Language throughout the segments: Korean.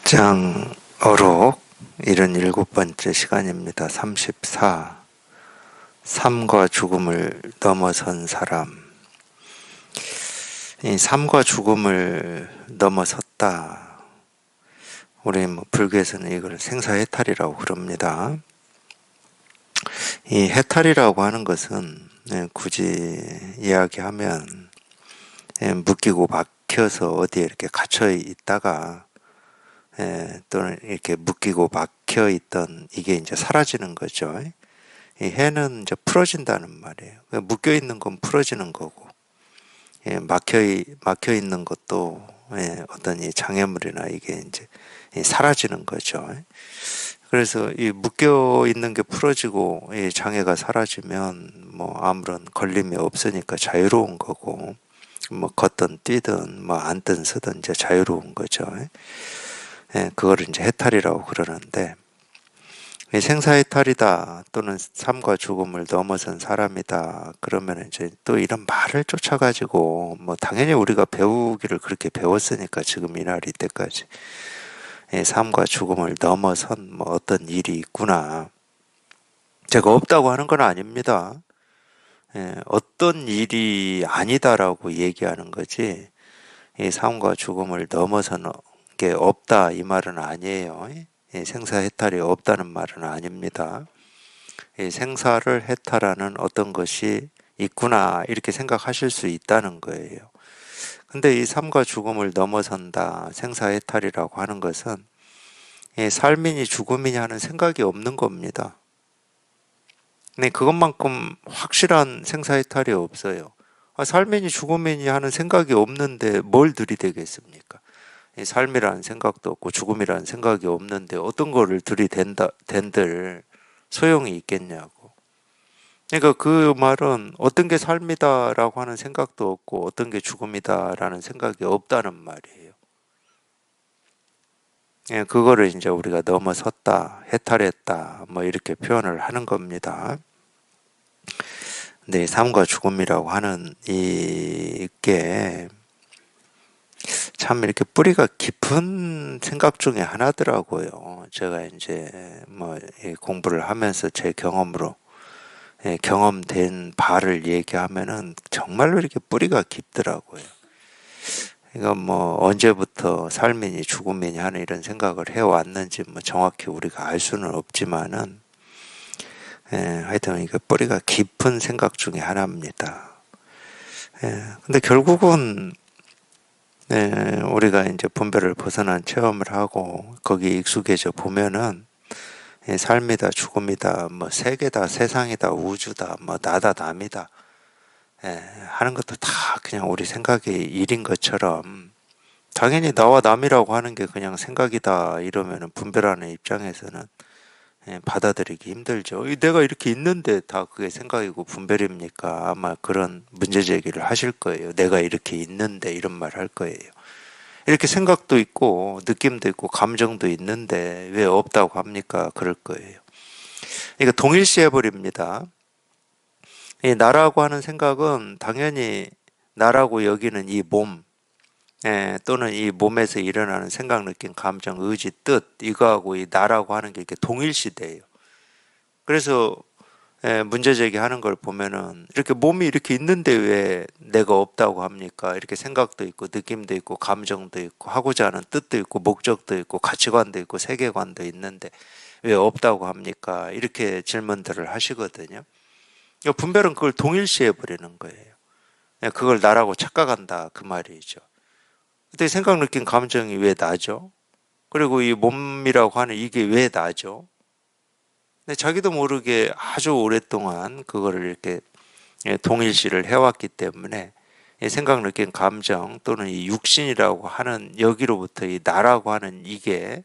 입장어록 77번째 시간입니다. 34. 삶과 죽음을 넘어선 사람. 이 삶과 죽음을 넘어섰다. 우리 불교에서는 이걸 생사해탈이라고 그럽니다. 이 해탈이라고 하는 것은 굳이 이야기하면 묶이고 막혀서 어디에 이렇게 갇혀 있다가 또는 이렇게 묶이고 막혀 있던 이게 이제 사라지는 거죠. 이 해는 이제 풀어진다는 말이에요. 묶여 있는 건 풀어지는 거고, 막혀 있는 것도 어떤 이 장애물이나 이게 이제 사라지는 거죠. 그래서 이 묶여 있는 게 풀어지고 이 장애가 사라지면 뭐 아무런 걸림이 없으니까 자유로운 거고, 뭐 걷든 뛰든 뭐 앉든 서든 이제 자유로운 거죠. 그거를 이제 해탈이라고 그러는데, 생사해탈이다 또는 삶과 죽음을 넘어선 사람이다 그러면 이제 또 이런 말을 쫓아가지고 뭐 당연히 우리가 배우기를 그렇게 배웠으니까 지금 이날 이때까지 삶과 죽음을 넘어선 뭐 어떤 일이 있구나, 제가 없다고 하는 건 아닙니다. 어떤 일이 아니다라고 얘기하는 거지 이 삶과 죽음을 넘어서는 게 없다 이 말은 아니에요. 생사해탈이 없다는 말은 아닙니다. 생사를 해탈하는 어떤 것이 있구나 이렇게 생각하실 수 있다는 거예요. 근데 이 삶과 죽음을 넘어선다, 생사해탈이라고 하는 것은 삶이니 죽음이니 하는 생각이 없는 겁니다. 근데 그것만큼 확실한 생사해탈이 없어요. 삶이니 죽음이니 하는 생각이 없는데 뭘 들이대겠습니까? 삶이라는 생각도 없고 죽음이라는 생각이 없는데 어떤 거를 들이댄들 소용이 있겠냐고. 그러니까 그 말은 어떤 게 삶이다라고 하는 생각도 없고 어떤 게 죽음이다라는 생각이 없다는 말이에요. 그거를 이제 우리가 넘어섰다, 해탈했다, 뭐 이렇게 표현을 하는 겁니다. 근데 삶과 죽음이라고 하는 이게 참 이렇게 뿌리가 깊은 생각 중에 하나더라고요. 제가 이제 뭐 공부를 하면서 제 경험으로 경험된 바를 얘기하면은 정말로 이렇게 뿌리가 깊더라고요. 이거 뭐 언제부터 삶이니 죽음이니 하는 이런 생각을 해왔는지 뭐 정확히 우리가 알 수는 없지만은 하여튼 이게 뿌리가 깊은 생각 중에 하나입니다. 근데 결국은 우리가 이제 분별을 벗어난 체험을 하고 거기에 익숙해져 보면은 삶이다, 죽음이다, 뭐 세계다, 세상이다, 우주다, 뭐 나다, 남이다 하는 것도 다 그냥 우리 생각의 일인 것처럼, 당연히 나와 남이라고 하는 게 그냥 생각이다 이러면은 분별하는 입장에서는 받아들이기 힘들죠. 내가 이렇게 있는데 다 그게 생각이고 분별입니까? 아마 그런 문제 제기를 하실 거예요. 내가 이렇게 있는데 이런 말 할 거예요. 이렇게 생각도 있고 느낌도 있고 감정도 있는데 왜 없다고 합니까? 그럴 거예요. 그러니까 동일시해버립니다. 이 나라고 하는 생각은 당연히 나라고 여기는 이 몸, 또는 이 몸에서 일어나는 생각, 느낌, 감정, 의지, 뜻, 이거하고 이 나라고 하는 게 이렇게 동일시돼요. 그래서 문제 제기하는 걸 보면은 이렇게 몸이 이렇게 있는데 왜 내가 없다고 합니까? 이렇게 생각도 있고 느낌도 있고 감정도 있고 하고자 하는 뜻도 있고 목적도 있고 가치관도 있고 세계관도 있는데 왜 없다고 합니까? 이렇게 질문들을 하시거든요. 분별은 그걸 동일시해 버리는 거예요. 그걸 나라고 착각한다 그 말이죠. 그때 생각, 느낌, 감정이 왜 나죠? 그리고 이 몸이라고 하는 이게 왜 나죠? 근데 자기도 모르게 아주 오랫동안 그거를 이렇게 동일시를 해왔기 때문에 생각, 느낌, 감정 또는 이 육신이라고 하는 여기로부터 이 나라고 하는 이게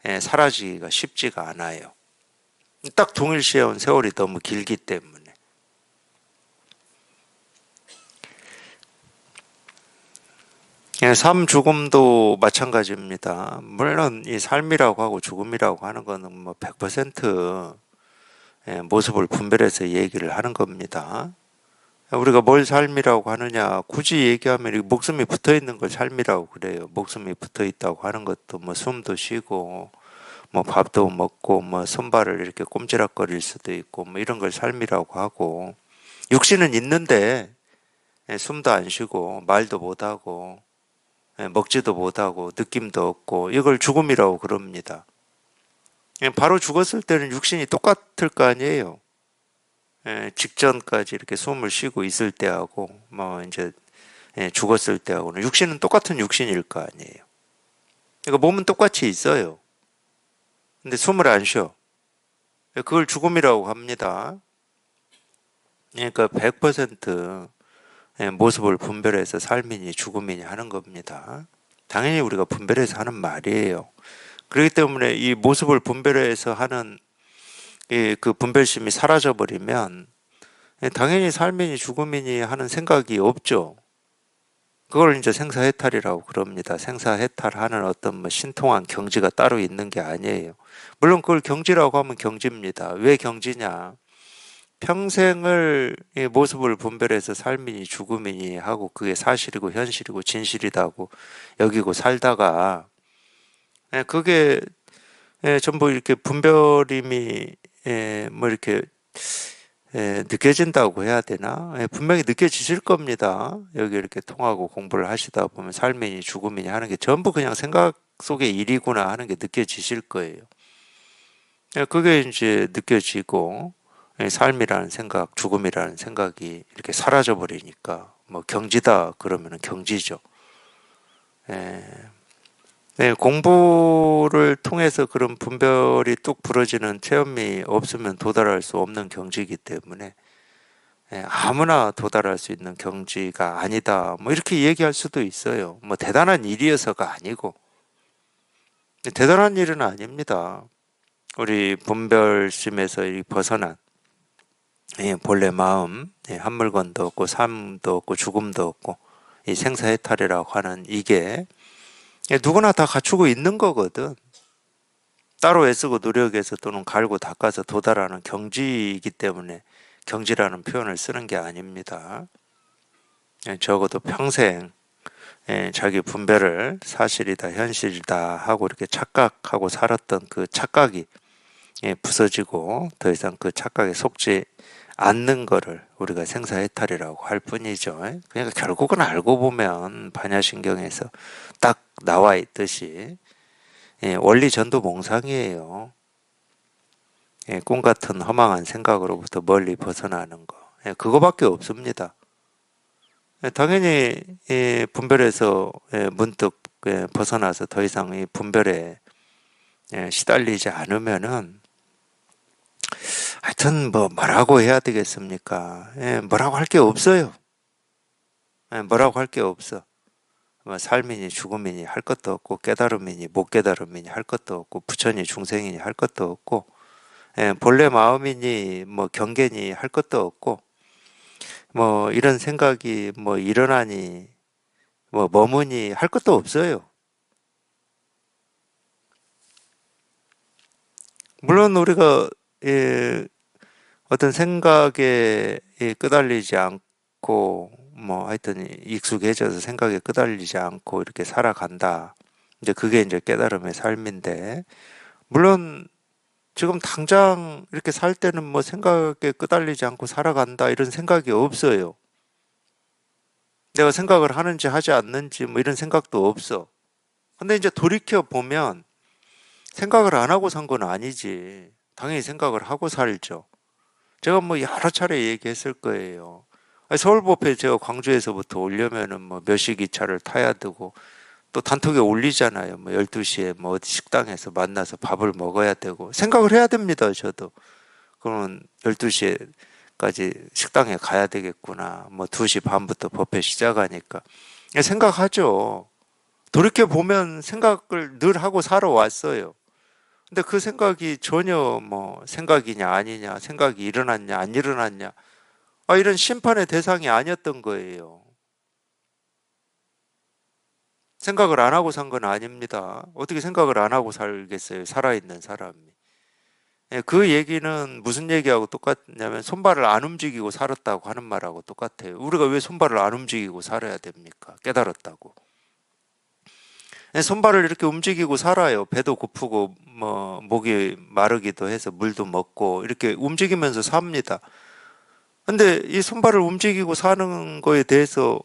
사라지기가 쉽지가 않아요. 딱 동일시해온 세월이 너무 길기 때문에. 삶, 죽음도 마찬가지입니다. 물론 이 삶이라고 하고 죽음이라고 하는 거는 뭐 100% 모습을 분별해서 얘기를 하는 겁니다. 우리가 뭘 삶이라고 하느냐, 굳이 얘기하면 이 목숨이 붙어 있는 걸 삶이라고 그래요. 목숨이 붙어 있다고 하는 것도 뭐 숨도 쉬고, 뭐 밥도 먹고, 뭐 손발을 이렇게 꼼지락거릴 수도 있고, 뭐 이런 걸 삶이라고 하고, 육신은 있는데, 숨도 안 쉬고, 말도 못하고, 먹지도 못하고, 느낌도 없고, 이걸 죽음이라고 그럽니다. 바로 죽었을 때는 육신이 똑같을 거 아니에요. 직전까지 이렇게 숨을 쉬고 있을 때하고, 뭐 이제 죽었을 때하고는 육신은 똑같은 육신일 거 아니에요. 그러니까 몸은 똑같이 있어요. 근데 숨을 안 쉬어. 그걸 죽음이라고 합니다. 그러니까 100% 모습을 분별해서 삶이니 죽음이니 하는 겁니다. 당연히 우리가 분별해서 하는 말이에요. 그렇기 때문에 이 모습을 분별해서 하는 그 분별심이 사라져 버리면 당연히 삶이니 죽음이니 하는 생각이 없죠. 그걸 이제 생사해탈이라고 그럽니다. 생사해탈하는 어떤 뭐 신통한 경지가 따로 있는 게 아니에요. 물론 그걸 경지라고 하면 경지입니다. 왜 경지냐? 평생을 이 모습을 분별해서 삶이니 죽음이니 하고 그게 사실이고 현실이고 진실이다고 여기고 살다가 그게 전부 이렇게 분별임이 뭐 이렇게 느껴진다고 해야 되나? 분명히 느껴지실 겁니다. 여기 이렇게 통하고 공부를 하시다 보면 삶이니 죽음이니 하는 게 전부 그냥 생각 속의 일이구나 하는 게 느껴지실 거예요. 그게 이제 느껴지고 삶이라는 생각, 죽음이라는 생각이 이렇게 사라져 버리니까 뭐 경지다 그러면은 경지죠. 예. 공부를 통해서 그런 분별이 뚝 부러지는 체험이 없으면 도달할 수 없는 경지이기 때문에 아무나 도달할 수 있는 경지가 아니다. 뭐 이렇게 얘기할 수도 있어요. 뭐 대단한 일이어서가 아니고 대단한 일은 아닙니다. 우리 분별심에서 벗어난 본래 마음, 한 물건도 없고 삶도 없고 죽음도 없고 이 생사해탈이라고 하는 이게 누구나 다 갖추고 있는 거거든. 따로 애쓰고 노력해서 또는 갈고 닦아서 도달하는 경지이기 때문에 경지라는 표현을 쓰는 게 아닙니다. 적어도 평생 자기 분별을 사실이다, 현실이다 하고 이렇게 착각하고 살았던 그 착각이 부서지고 더 이상 그 착각에 속지 않는 거를 우리가 생사해탈이라고 할 뿐이죠. 그러니까 결국은 알고 보면 반야신경에서 딱 나와 있듯이 원리 전도몽상이에요. 꿈 같은 허망한 생각으로부터 멀리 벗어나는 거. 그거밖에 없습니다. 당연히 분별에서 문득 벗어나서 더 이상 이 분별에 시달리지 않으면은 하여튼 뭐 뭐라고 해야 되겠습니까? 뭐라고 할 게 없어요. 뭐라고 할 게 없어. 뭐 삶이니 죽음이니 할 것도 없고 깨달음이니 못 깨달음이니 할 것도 없고 부처니 중생이니 할 것도 없고 본래 마음이니 뭐 경계니 할 것도 없고 뭐 이런 생각이 뭐 일어나니 뭐 머무니 할 것도 없어요. 물론 우리가 어떤 생각에 끄달리지 않고 뭐 하여튼 익숙해져서 생각에 끄달리지 않고 이렇게 살아간다. 이제 그게 이제 깨달음의 삶인데 물론 지금 당장 이렇게 살 때는 뭐 생각에 끄달리지 않고 살아간다 이런 생각이 없어요. 내가 생각을 하는지 하지 않는지 뭐 이런 생각도 없어. 근데 이제 돌이켜 보면 생각을 안 하고 산 건 아니지. 당연히 생각을 하고 살죠. 제가 뭐 여러 차례 얘기했을 거예요. 서울법회 제가 광주에서부터 오려면은 뭐 몇 시 기차를 타야 되고 또 단톡에 올리잖아요. 뭐 12시에 뭐 어디 식당에서 만나서 밥을 먹어야 되고 생각을 해야 됩니다. 저도. 그러면 12시에까지 식당에 가야 되겠구나. 뭐 2시 반부터 법회 시작하니까. 생각하죠. 돌이켜 보면 생각을 늘 하고 살아왔어요. 근데 그 생각이 전혀 뭐 생각이냐 아니냐, 생각이 일어났냐 안 일어났냐, 이런 심판의 대상이 아니었던 거예요. 생각을 안 하고 산 건 아닙니다. 어떻게 생각을 안 하고 살겠어요, 살아있는 사람이. 그 얘기는 무슨 얘기하고 똑같냐면 손발을 안 움직이고 살았다고 하는 말하고 똑같아요. 우리가 왜 손발을 안 움직이고 살아야 됩니까? 깨달았다고. 손발을 이렇게 움직이고 살아요. 배도 고프고 뭐 목이 마르기도 해서 물도 먹고 이렇게 움직이면서 삽니다. 근데 이 손발을 움직이고 사는 거에 대해서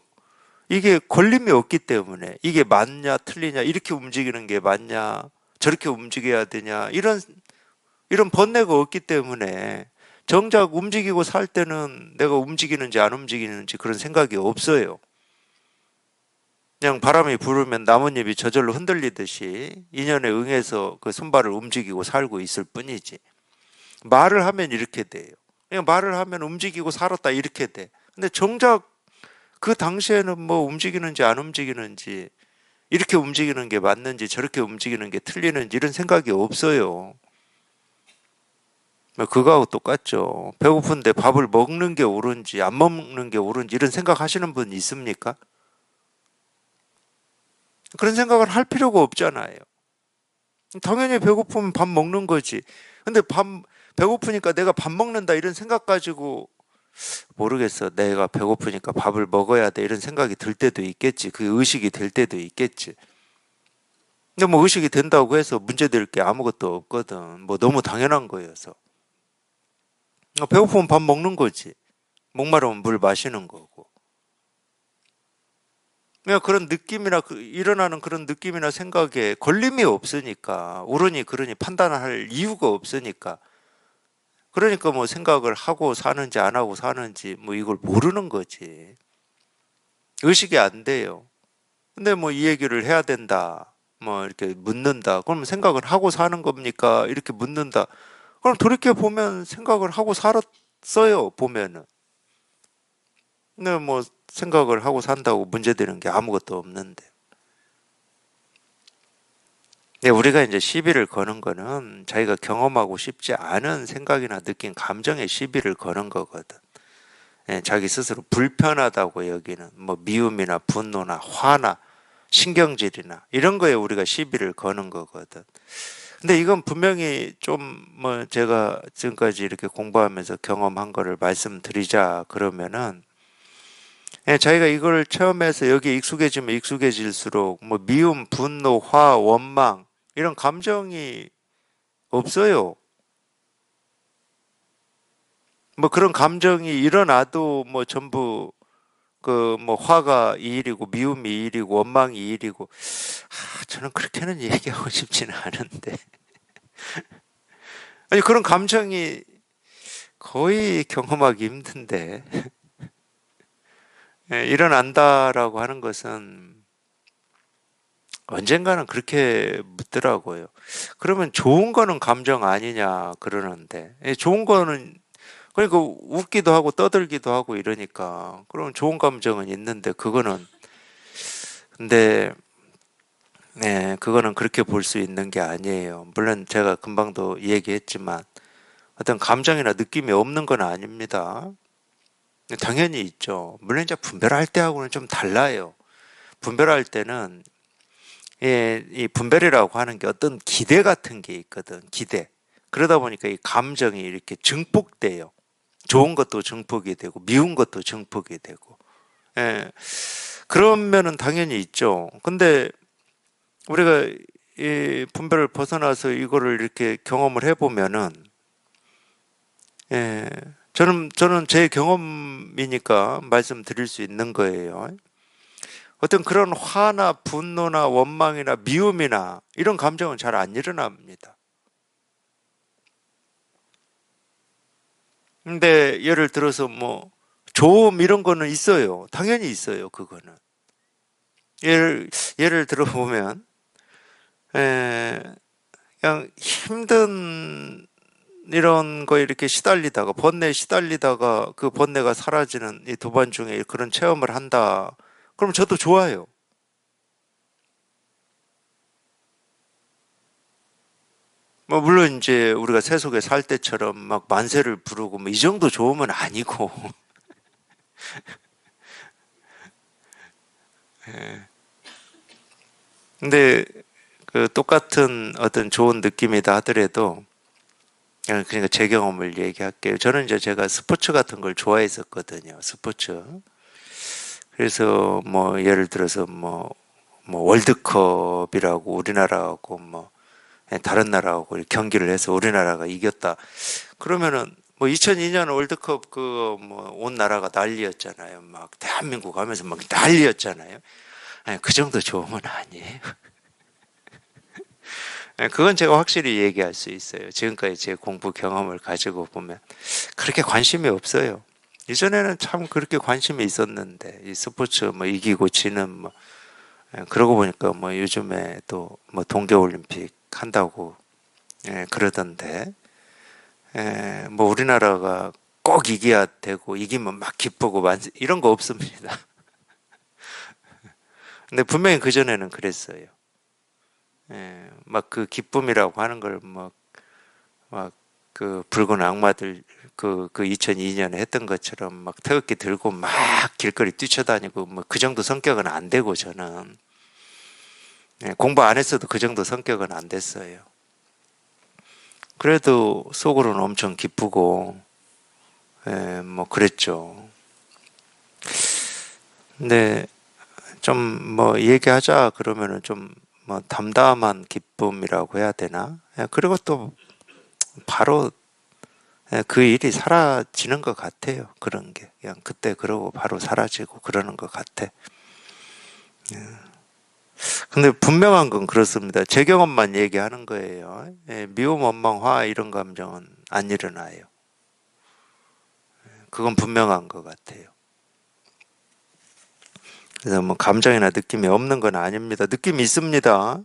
이게 걸림이 없기 때문에 이게 맞냐 틀리냐 이렇게 움직이는 게 맞냐 저렇게 움직여야 되냐 이런 번뇌가 없기 때문에 정작 움직이고 살 때는 내가 움직이는지 안 움직이는지 그런 생각이 없어요. 그냥 바람이 불으면 나뭇잎이 저절로 흔들리듯이 인연에 응해서 그 손발을 움직이고 살고 있을 뿐이지. 말을 하면 이렇게 돼요. 그냥 말을 하면 움직이고 살았다 이렇게 돼. 근데 정작 그 당시에는 뭐 움직이는지 안 움직이는지 이렇게 움직이는 게 맞는지 저렇게 움직이는 게 틀리는지 이런 생각이 없어요. 그거하고 똑같죠. 배고픈데 밥을 먹는 게 옳은지 안 먹는 게 옳은지 이런 생각하시는 분 있습니까? 그런 생각을 할 필요가 없잖아요. 당연히 배고프면 밥 먹는 거지. 근데 배고프니까 내가 밥 먹는다 이런 생각 가지고 모르겠어. 내가 배고프니까 밥을 먹어야 돼 이런 생각이 들 때도 있겠지. 그 의식이 될 때도 있겠지. 근데 뭐 의식이 된다고 해서 문제될 게 아무것도 없거든. 뭐 너무 당연한 거여서. 배고프면 밥 먹는 거지. 목마르면 물 마시는 거고. 그냥 그런 느낌이나 일어나는 그런 느낌이나 생각에 걸림이 없으니까 옳으니 그러니 판단할 이유가 없으니까 그러니까 뭐 생각을 하고 사는지 안 하고 사는지 뭐 이걸 모르는 거지. 의식이 안 돼요. 근데 뭐 이 얘기를 해야 된다. 뭐 이렇게 묻는다. 그러면 생각을 하고 사는 겁니까? 이렇게 묻는다. 그럼 돌이켜 보면 생각을 하고 살았어요. 보면은. 근데 뭐 생각을 하고 산다고 문제되는 게 아무것도 없는데. 우리가 이제 시비를 거는 거는 자기가 경험하고 싶지 않은 생각이나 느낀 감정에 시비를 거는 거거든. 자기 스스로 불편하다고 여기는 뭐 미움이나 분노나 화나 신경질이나 이런 거에 우리가 시비를 거는 거거든. 근데 이건 분명히 좀 뭐 제가 지금까지 이렇게 공부하면서 경험한 거를 말씀드리자 그러면은 자기가 이걸 체험해서 여기에 익숙해지면 익숙해질수록 뭐 미움, 분노, 화, 원망 이런 감정이 없어요. 뭐 그런 감정이 일어나도 뭐 전부 그 뭐 화가 이 일이고 미움이 이 일이고 원망이 이 일이고 저는 그렇게는 얘기하고 싶지는 않은데 아니 그런 감정이 거의 경험하기 힘든데 일어난다라고 하는 것은 언젠가는 그렇게 묻더라고요. 그러면 좋은 거는 감정 아니냐 그러는데 좋은 거는 그러니까 웃기도 하고 떠들기도 하고 이러니까 그럼 좋은 감정은 있는데 그거는 근데 그거는 그렇게 볼 수 있는 게 아니에요. 물론 제가 금방도 얘기했지만 어떤 감정이나 느낌이 없는 건 아닙니다. 당연히 있죠. 물론 이제 분별할 때하고는 좀 달라요. 분별할 때는 이 분별이라고 하는 게 어떤 기대 같은 게 있거든. 기대. 그러다 보니까 이 감정이 이렇게 증폭돼요. 좋은 것도 증폭이 되고 미운 것도 증폭이 되고. 예. 그런 면은 당연히 있죠. 근데 우리가 이 분별을 벗어나서 이거를 이렇게 경험을 해보면은, 예, 저는 제 경험이니까 말씀드릴 수 있는 거예요. 어떤 그런 화나 분노나 원망이나 미움이나 이런 감정은 잘 안 일어납니다. 근데 예를 들어서 뭐, 조음 이런 거는 있어요. 당연히 있어요, 그거는. 예를 들어보면, 에, 그냥 힘든 이런 거 이렇게 시달리다가 번뇌에 시달리다가 그 번뇌가 사라지는 이 두 번 중에 그런 체험을 한다. 그럼 저도 좋아요. 뭐 물론 이제 우리가 세속에 살 때처럼 막 만세를 부르고 뭐 이 정도 좋으면 아니고. 근데 그 똑같은 어떤 좋은 느낌이다 하더라도 그러니까 제 경험을 얘기할게요. 저는 이제 제가 스포츠 같은 걸 좋아했었거든요. 스포츠. 그래서 뭐 예를 들어서 뭐 월드컵이라고 우리나라하고 뭐 다른 나라하고 경기를 해서 우리나라가 이겼다. 그러면은 뭐 2002년 월드컵 그 뭐 온 나라가 난리였잖아요. 막 대한민국 하면서 막 난리였잖아요. 아니, 그 정도 좋으면 아니에요. 그건 제가 확실히 얘기할 수 있어요. 지금까지 제 공부 경험을 가지고 보면 그렇게 관심이 없어요. 이전에는 참 그렇게 관심이 있었는데 이 스포츠 뭐 이기고 지는 뭐 그러고 보니까 뭐 요즘에 또 뭐 동계올림픽 한다고 그러던데 뭐 우리나라가 꼭 이겨야 되고 이기면 막 기쁘고 이런 거 없습니다. 근데 분명히 그전에는 그랬어요. 막 그 기쁨이라고 하는 걸 막 그 붉은 악마들 그 2002년에 했던 것처럼 막 태극기 들고 막 길거리 뛰쳐다니고 뭐 그 정도 성격은 안 되고 저는 공부 안 했어도 그 정도 성격은 안 됐어요. 그래도 속으로는 엄청 기쁘고 뭐 그랬죠. 근데 좀 뭐 얘기하자 그러면은 좀 뭐 담담한 기쁨이라고 해야 되나? 그리고 또 바로 그 일이 사라지는 것 같아요. 그런 게 그냥 그때 그러고 바로 사라지고 그러는 것 같아. 근데 분명한 건 그렇습니다. 제 경험만 얘기하는 거예요. 미움, 원망, 화 이런 감정은 안 일어나요. 그건 분명한 것 같아요. 그래서 뭐 감정이나 느낌이 없는 건 아닙니다. 느낌이 있습니다.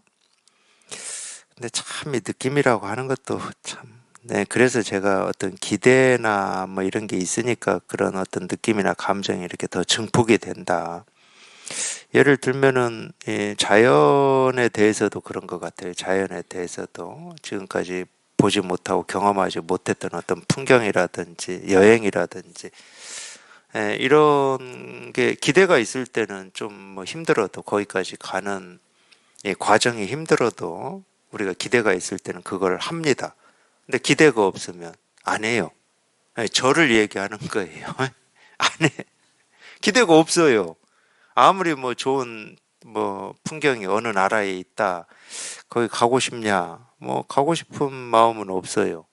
근데 참 이 느낌이라고 하는 것도 참, 그래서 제가 어떤 기대나 뭐 이런 게 있으니까 그런 어떤 느낌이나 감정이 이렇게 더 증폭이 된다. 예를 들면은 자연에 대해서도 그런 것 같아요. 자연에 대해서도 지금까지 보지 못하고 경험하지 못했던 어떤 풍경이라든지 여행이라든지 이런 게 기대가 있을 때는 좀 뭐 힘들어도 거기까지 가는 과정이 힘들어도 우리가 기대가 있을 때는 그걸 합니다. 근데 기대가 없으면 안 해요. 저를 얘기하는 거예요. 안 해. 기대가 없어요. 아무리 뭐 좋은 뭐 풍경이 어느 나라에 있다. 거기 가고 싶냐? 뭐 가고 싶은 마음은 없어요.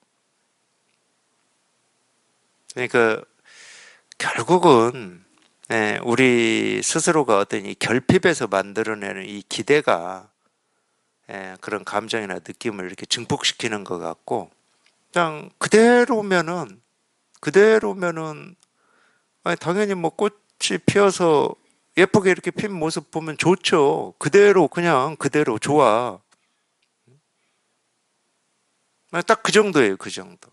그러니까 결국은 우리 스스로가 어떤 이 결핍에서 만들어내는 이 기대가 그런 감정이나 느낌을 이렇게 증폭시키는 것 같고 그냥 그대로면은 아니, 당연히 뭐 꽃이 피어서 예쁘게 이렇게 핀 모습 보면 좋죠. 그대로 그냥 그대로 좋아. 딱 그 정도예요, 그 정도.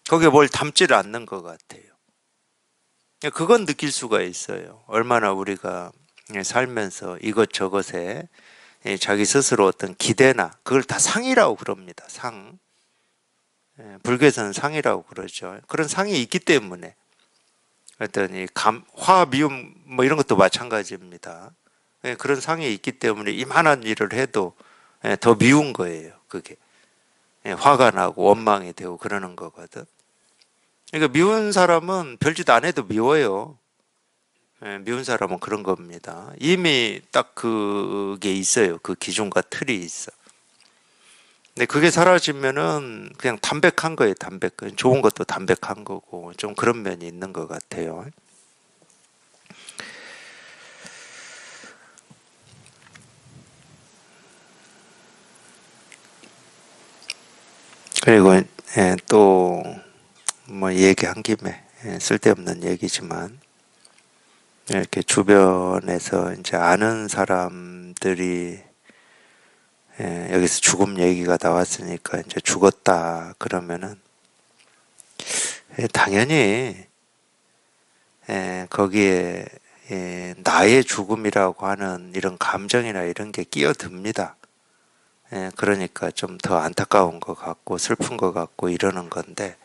거기에 뭘 담지를 않는 것 같아요. 그건 느낄 수가 있어요. 얼마나 우리가 살면서 이것저것에 자기 스스로 어떤 기대나 그걸 다 상이라고 그럽니다. 상. 불교에서는 상이라고 그러죠. 그런 상이 있기 때문에 어떤 화, 미움 뭐 이런 것도 마찬가지입니다. 그런 상이 있기 때문에 이만한 일을 해도 더 미운 거예요. 그게 화가 나고 원망이 되고 그러는 거거든. 그러니까 미운 사람은 별짓 안 해도 미워요. 미운 사람은 그런 겁니다. 이미 딱 그게 있어요. 그 기준과 틀이 있어. 근데 그게 사라지면은 그냥 담백한 거예요. 담백한. 좋은 것도 담백한 거고 좀 그런 면이 있는 것 같아요. 그리고 또 뭐 얘기한 김에 쓸데없는 얘기지만 이렇게 주변에서 이제 아는 사람들이 여기서 죽음 얘기가 나왔으니까 이제 죽었다 그러면은 당연히 거기에 나의 죽음이라고 하는 이런 감정이나 이런 게 끼어듭니다. 그러니까 좀 더 안타까운 것 같고 슬픈 것 같고 이러는 건데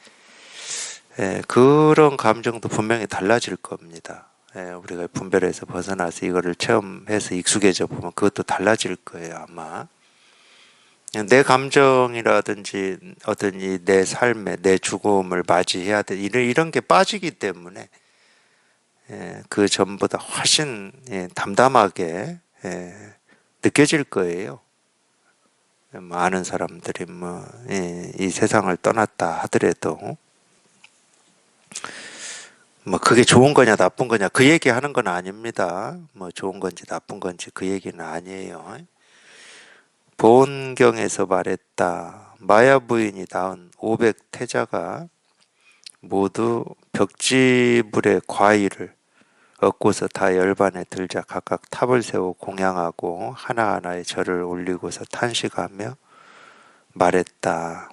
그런 감정도 분명히 달라질 겁니다. 우리가 분별에서 벗어나서 이거를 체험해서 익숙해져 보면 그것도 달라질 거예요, 아마. 내 감정이라든지 어떤 이 내 삶의 내 죽음을 맞이해야 돼 이런 게 빠지기 때문에 그 전보다 훨씬 담담하게 느껴질 거예요. 많은 사람들이 이 세상을 떠났다 하더라도 뭐 그게 좋은 거냐 나쁜 거냐 그 얘기하는 건 아닙니다. 뭐 좋은 건지 나쁜 건지 그 얘기는 아니에요. 보온경에서 말했다. 마야 부인이 낳은 500 태자가 모두 벽지불의 과일을 얻고서 다 열반에 들자 각각 탑을 세워 공양하고 하나하나의 절을 올리고서 탄식하며 말했다.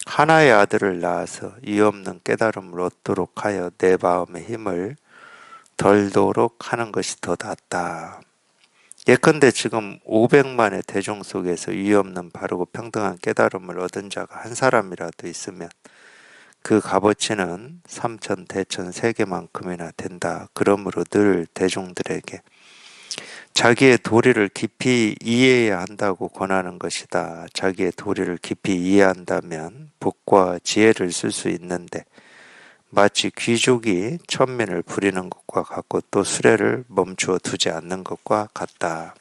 하나의 아들을 낳아서 이 없는 깨달음을 얻도록 하여 내 마음의 힘을 덜도록 하는 것이 더 낫다. 예컨대 지금 500만의 대중 속에서 이 없는 바르고 평등한 깨달음을 얻은 자가 한 사람이라도 있으면 그 값어치는 삼천 대천 세계만큼이나 된다. 그러므로 늘 대중들에게 자기의 도리를 깊이 이해해야 한다고 권하는 것이다. 자기의 도리를 깊이 이해한다면 복과 지혜를 쓸 수 있는데 마치 귀족이 천민을 부리는 것과 같고 또 수레를 멈추어 두지 않는 것과 같다.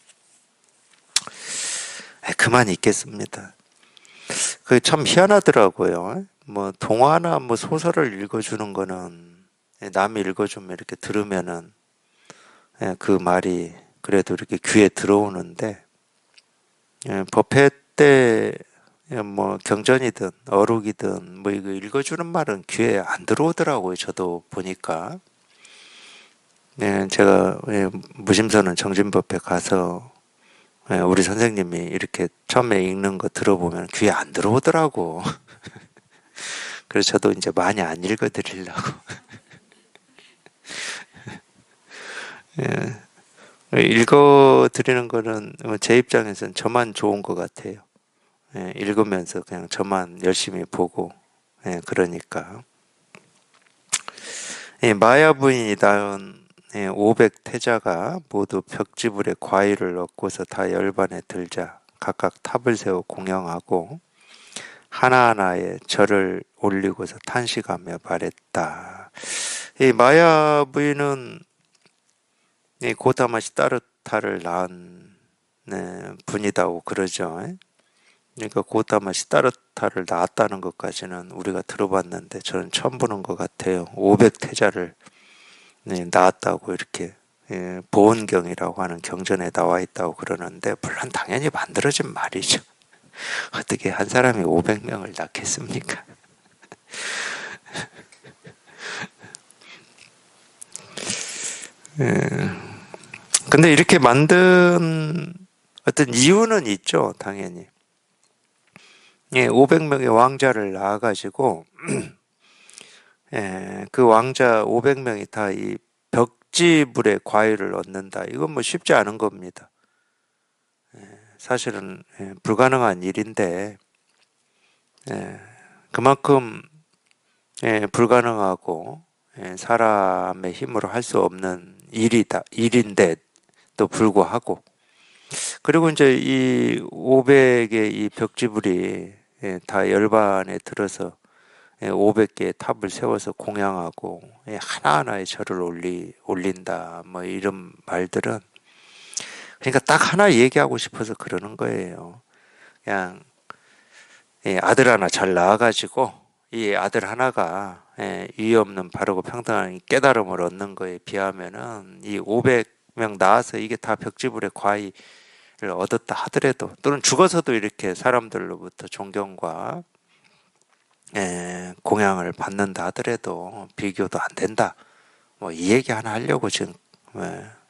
그만 있겠습니다. 그게 참 희한하더라고요. 뭐 동화나 뭐 소설을 읽어주는 거는 남이 읽어주면 이렇게 들으면은 그 말이 그래도 이렇게 귀에 들어오는데 법회 때 뭐 경전이든 어록이든 뭐 이거 읽어주는 말은 귀에 안 들어오더라고요. 저도 보니까 제가 무심서는 정진법회 가서 우리 선생님이 이렇게 처음에 읽는 거 들어보면 귀에 안 들어오더라고. 그래서 저도 이제 많이 안 읽어드리려고. 읽어드리는 거는 제 입장에서는 저만 좋은 것 같아요. 읽으면서 그냥 저만 열심히 보고, 그러니까. 마야 부인이 낳은 500 태자가 모두 벽지불에 과일을 얻고서 다 열반에 들자 각각 탑을 세워 공양하고 하나하나의 절을 올리고서 탄식하며 말했다. 이 마야 부인은 이 고타마 시다르타를 낳은 분이다고 그러죠. 그러니까 고타마 시다르타를 낳았다는 것까지는 우리가 들어봤는데 저는 처음 보는 것 같아요. 500 태자를 낳았다고 이렇게 보온경이라고 하는 경전에 나와 있다고 그러는데 물론 당연히 만들어진 말이죠. 어떻게 한 사람이 500명을 낳겠습니까? 근데 이렇게 만든 어떤 이유는 있죠, 당연히. 500명의 왕자를 낳아가지고, 그 왕자 500명이 다 이 벽지불의 과일을 얻는다. 이건 뭐 쉽지 않은 겁니다. 사실은 불가능한 일인데, 그만큼 불가능하고 사람의 힘으로 할 수 없는 일인데도 불구하고 그리고 이제 이 500의 이 벽지불이 다 열반에 들어서 500개의 탑을 세워서 공양하고 하나하나의 절을 올린다 뭐 이런 말들은 그러니까 딱 하나 얘기하고 싶어서 그러는 거예요. 그냥 아들 하나 잘 낳아가지고 이 아들 하나가 이의 없는 바르고 평등한 깨달음을 얻는 거에 비하면은 이 500명 낳아서 이게 다 벽지불의 과일을 얻었다 하더라도 또는 죽어서도 이렇게 사람들로부터 존경과 공양을 받는다 하더라도 비교도 안 된다. 뭐 이 얘기 하나 하려고 지금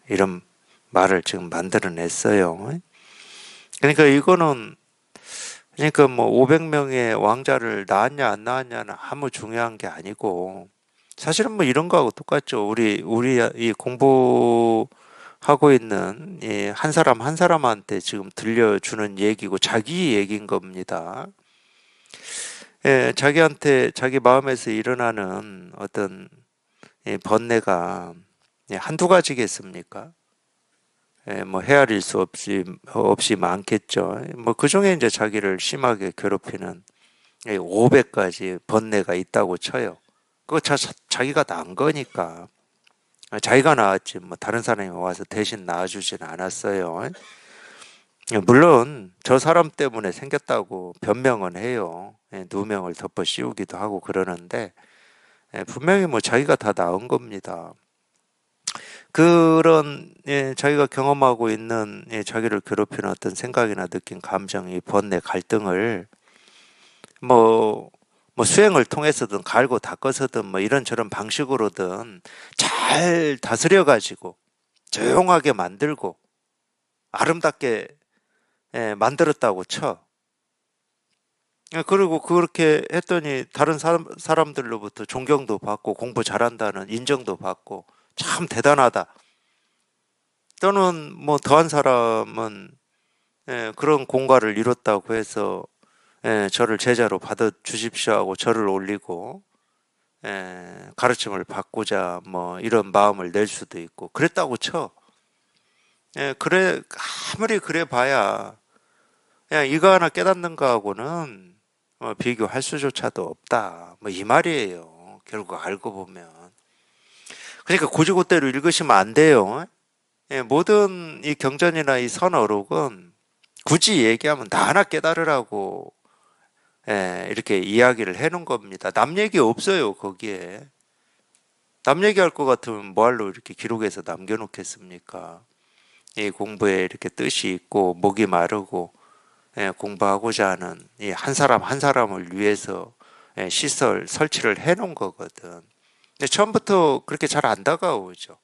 이런 말을 지금 만들어냈어요. 그러니까 이거는 그러니까 뭐 500명의 왕자를 낳았냐 안 낳았냐는 아무 중요한 게 아니고 사실은 뭐 이런 거하고 똑같죠. 우리 이 공부하고 있는 이 한 사람 한 사람한테 지금 들려주는 얘기고 자기 얘기인 겁니다. 자기한테 자기 마음에서 일어나는 어떤 번뇌가 한두 가지겠습니까? 뭐 헤아릴 수 없이 많겠죠. 뭐 그중에 이제 자기를 심하게 괴롭히는 500가지 번뇌가 있다고 쳐요. 그거 자기가 낳은 거니까. 자기가 낳았지 뭐 다른 사람이 와서 대신 낳아주진 않았어요. 물론 저 사람 때문에 생겼다고 변명은 해요. 누명을 덮어 씌우기도 하고 그러는데 분명히 뭐 자기가 다 낳은 겁니다. 그런 자기가 경험하고 있는 자기를 괴롭히는 어떤 생각이나 느낀 감정이 번뇌 갈등을 뭐 수행을 통해서든 갈고 닦아서든 뭐 이런저런 방식으로든 잘 다스려 가지고 조용하게 만들고 아름답게 만들었다고 쳐. 그리고 그렇게 했더니 다른 사람들로부터 존경도 받고 공부 잘한다는 인정도 받고 참 대단하다. 또는 뭐 더한 사람은 그런 공과를 이뤘다고 해서 저를 제자로 받아 주십시오 하고 저를 올리고 가르침을 받고자 뭐 이런 마음을 낼 수도 있고 그랬다고 쳐. 그래 아무리 그래 봐야 그냥 이거 하나 깨닫는 거하고는 비교할 수조차도 없다. 뭐 이 말이에요. 결국 알고 보면. 그러니까 고지고대로 읽으시면 안 돼요. 모든 이 경전이나 이 선어록은 굳이 얘기하면 다 하나 깨달으라고 이렇게 이야기를 해놓은 겁니다. 남 얘기 없어요 거기에. 남 얘기할 것 같으면 뭐할로 이렇게 기록해서 남겨놓겠습니까? 이 공부에 이렇게 뜻이 있고 목이 마르고 공부하고자 하는 이 한 사람 한 사람을 위해서 시설 설치를 해놓은 거거든. 근데 처음부터 그렇게 잘 안 다가오죠.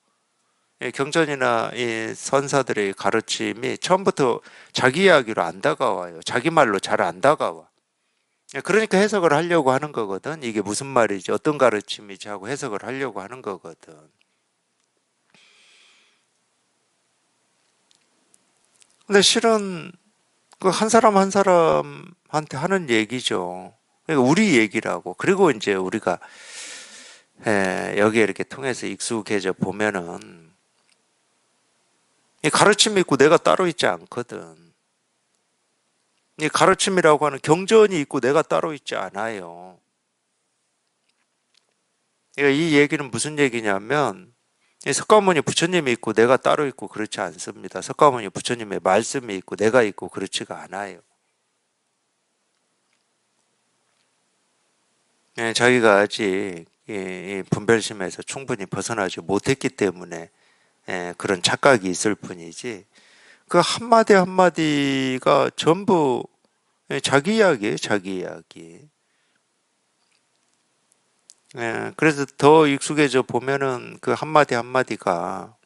경전이나 이 선사들의 가르침이 처음부터 자기 이야기로 안 다가와요. 자기 말로 잘 안 다가와. 그러니까 해석을 하려고 하는 거거든. 이게 무슨 말이지, 어떤 가르침이지 하고 해석을 하려고 하는 거거든. 근데 실은 그 한 사람 한 사람한테 하는 얘기죠. 그러니까 우리 얘기라고. 그리고 이제 우리가 여기에 이렇게 통해서 익숙해져 보면은 이 가르침이 있고 내가 따로 있지 않거든. 이 가르침이라고 하는 경전이 있고 내가 따로 있지 않아요. 그러니까 이 얘기는 무슨 얘기냐면 석가모니 부처님이 있고 내가 따로 있고 그렇지 않습니다. 석가모니 부처님의 말씀이 있고 내가 있고 그렇지가 않아요. 자기가 아직 이 분별심에서 충분히 벗어나지 못했기 때문에 그런 착각이 있을 뿐이지 그 한마디 한마디가 전부 자기 이야기예요. 자기 이야기. 그래서 더 익숙해져 보면은 그 한마디 한마디가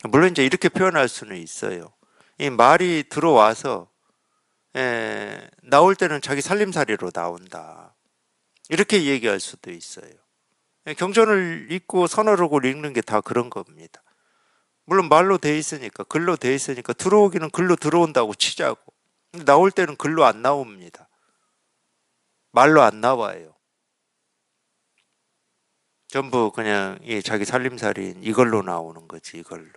물론 이제 이렇게 표현할 수는 있어요. 이 말이 들어와서 나올 때는 자기 살림살이로 나온다. 이렇게 얘기할 수도 있어요. 경전을 읽고 선어록을 읽는 게 다 그런 겁니다. 물론 말로 돼 있으니까 글로 돼 있으니까 들어오기는 글로 들어온다고 치자고. 근데 나올 때는 글로 안 나옵니다. 말로 안 나와요. 전부 그냥 자기 살림살이인 이걸로 나오는 거지 이걸로.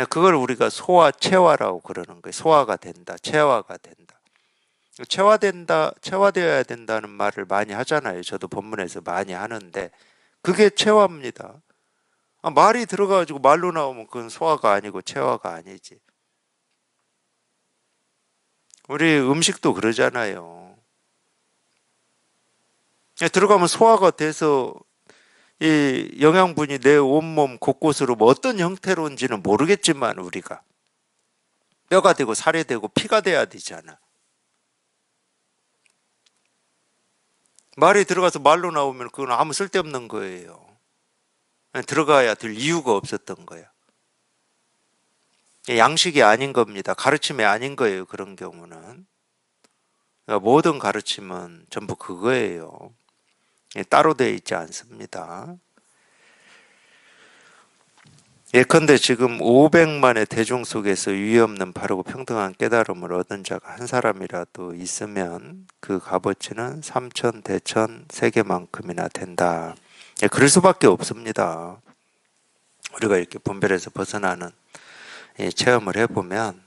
그걸 우리가 소화체화라고 그러는 거예요. 소화가 된다. 체화가 된다. 체화되어야 된다는 말을 많이 하잖아요. 저도 본문에서 많이 하는데 그게 체화입니다. 말이 들어가가지고 말로 나오면 그건 소화가 아니고 체화가 아니지. 우리 음식도 그러잖아요. 들어가면 소화가 돼서 이 영양분이 내 온몸 곳곳으로 뭐 어떤 형태로인지는 모르겠지만 우리가 뼈가 되고 살이 되고 피가 돼야 되잖아. 말이 들어가서 말로 나오면 그건 아무 쓸데없는 거예요. 들어가야 될 이유가 없었던 거야. 양식이 아닌 겁니다. 가르침이 아닌 거예요. 그런 경우는. 그러니까 모든 가르침은 전부 그거예요. 따로 되어 있지 않습니다. 예컨대 지금 500만의 대중 속에서 유의 없는 바르고 평등한 깨달음을 얻은 자가 한 사람이라도 있으면 그 값어치는 삼천, 대천, 세계만큼이나 된다. 그럴 수밖에 없습니다. 우리가 이렇게 분별에서 벗어나는 체험을 해보면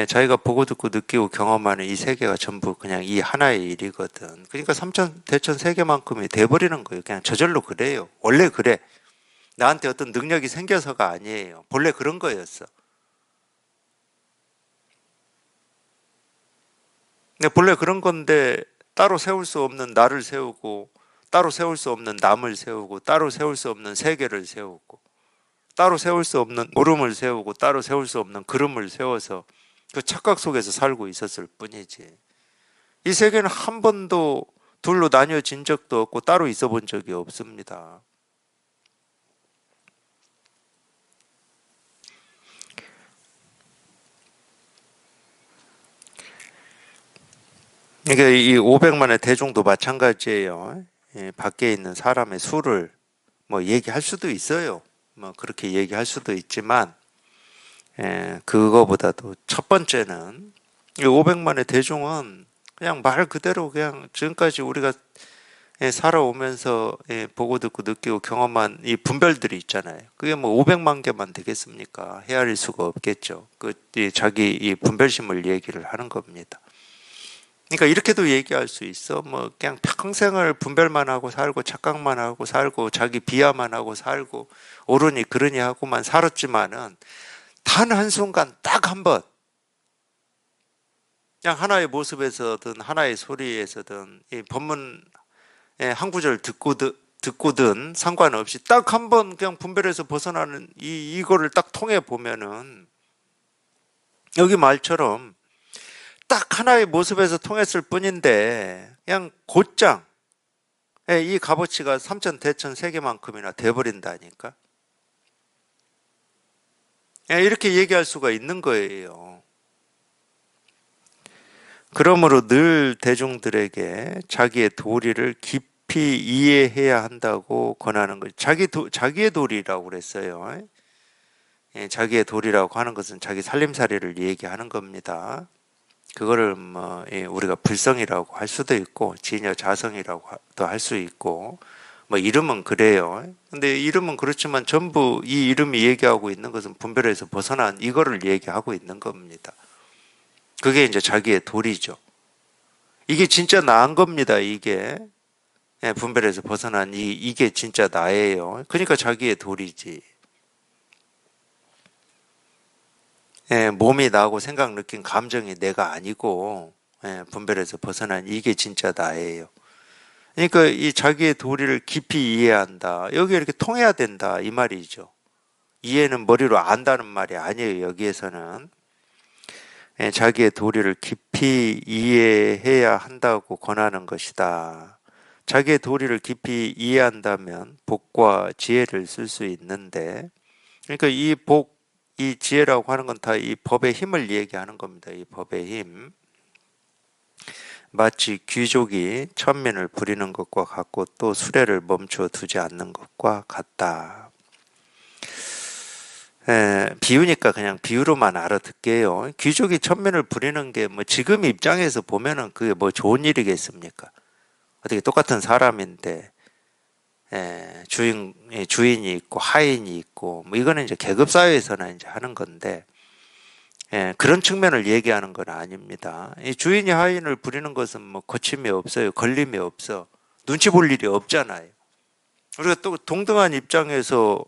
자기가 보고 듣고 느끼고 경험하는 이 세계가 전부 그냥 이 하나의 일이거든. 그러니까 삼천 대천 세계만큼이 돼버리는 거예요. 그냥 저절로 그래요. 원래 그래. 나한테 어떤 능력이 생겨서가 아니에요. 본래 그런 거였어. 근데 본래 그런 건데 따로 세울 수 없는 나를 세우고 따로 세울 수 없는 남을 세우고 따로 세울 수 없는 세계를 세우고 따로 세울 수 없는 오름을 세우고 따로 세울 수 없는 그름을 세워서 그 착각 속에서 살고 있었을 뿐이지. 이 세계는 한 번도 둘로 나뉘어진 적도 없고 따로 있어 본 적이 없습니다. 이게 이 500만의 대중도 마찬가지예요. 밖에 있는 사람의 수를 뭐 얘기할 수도 있어요. 뭐 그렇게 얘기할 수도 있지만 그거보다도 첫 번째는 이 500만의 대중은 그냥 말 그대로 그냥 지금까지 우리가 살아오면서 보고 듣고 느끼고 경험한 이 분별들이 있잖아요. 그게 뭐 500만 개만 되겠습니까? 헤아릴 수가 없겠죠. 자기 이 분별심을 얘기를 하는 겁니다. 그러니까 이렇게도 얘기할 수 있어. 뭐 그냥 평생을 분별만 하고 살고 착각만 하고 살고 자기 비하만 하고 살고 옳으니 그러니 하고만 살았지만은 단 한순간 딱 한 번 그냥 하나의 모습에서든 하나의 소리에서든 이 법문 한 구절 듣고든 상관없이 딱 한 번 그냥 분별해서 벗어나는 이거를 딱 통해 보면은 여기 말처럼 딱 하나의 모습에서 통했을 뿐인데 그냥 곧장 이 값어치가 삼천 대천 세계만큼이나 돼버린다니까. 이렇게 얘기할 수가 있는 거예요. 그러므로 늘 대중들에게 자기의 도리를 깊이 이해해야 한다고 권하는 거죠. 자기의 도리라고 그랬어요. 자기의 도리라고 하는 것은 자기 살림살이를 얘기하는 겁니다. 그거를 뭐 우리가 불성이라고 할 수도 있고 진여자성이라고도 할 수 있고 뭐 이름은 그래요. 근데 이름은 그렇지만 전부 이 이름이 얘기하고 있는 것은 분별에서 벗어난 이거를 얘기하고 있는 겁니다. 그게 이제 자기의 도리죠. 이게 진짜 나은 겁니다. 이게 분별에서 벗어난 이게 진짜 나예요. 그러니까 자기의 도리지. 몸이 나고 생각 느낀 감정이 내가 아니고 분별에서 벗어난 이게 진짜 나예요. 그러니까 이 자기의 도리를 깊이 이해한다. 여기 이렇게 통해야 된다 이 말이죠. 이해는 머리로 안다는 말이 아니에요. 여기에서는 자기의 도리를 깊이 이해해야 한다고 권하는 것이다. 자기의 도리를 깊이 이해한다면 복과 지혜를 쓸 수 있는데, 그러니까 이 복, 이 지혜라고 하는 건 다 이 법의 힘을 얘기하는 겁니다. 이 법의 힘. 마치 귀족이 천민을 부리는 것과 같고 또 수레를 멈춰 두지 않는 것과 같다. 비유니까 그냥 비유로만 알아듣게요. 귀족이 천민을 부리는 게 뭐 지금 입장에서 보면은 그게 뭐 좋은 일이겠습니까? 어떻게 똑같은 사람인데 주인이 있고 하인이 있고 뭐 이거는 이제 계급 사회에서는 이제 하는 건데 그런 측면을 얘기하는 건 아닙니다. 이 주인이 하인을 부리는 것은 뭐 거침이 없어요. 걸림이 없어. 눈치 볼 일이 없잖아요. 우리가 또 동등한 입장에서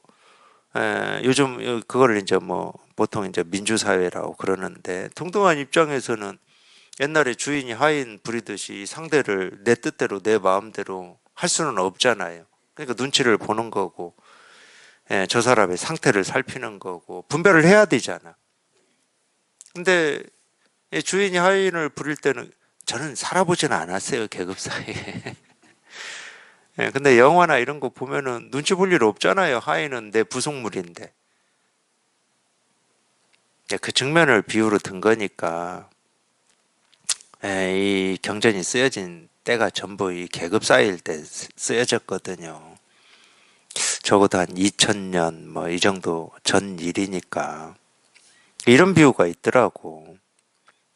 요즘 그거를 이제 뭐 보통 이제 민주사회라고 그러는데 동등한 입장에서는 옛날에 주인이 하인 부리듯이 상대를 내 뜻대로 내 마음대로 할 수는 없잖아요. 그러니까 눈치를 보는 거고 저 사람의 상태를 살피는 거고 분별을 해야 되잖아. 근데 주인이 하인을 부릴 때는 저는 살아보지는 않았어요. 계급 사이에. 근데 영화나 이런 거 보면은 눈치 볼 일 없잖아요. 하인은 내 부속물인데. 그 측면을 비유로 든 거니까 이 경전이 쓰여진 때가 전부 이 계급 사이일 때 쓰여졌거든요. 적어도 한 2000년 뭐 이 정도 전 일이니까 이런 비유가 있더라고.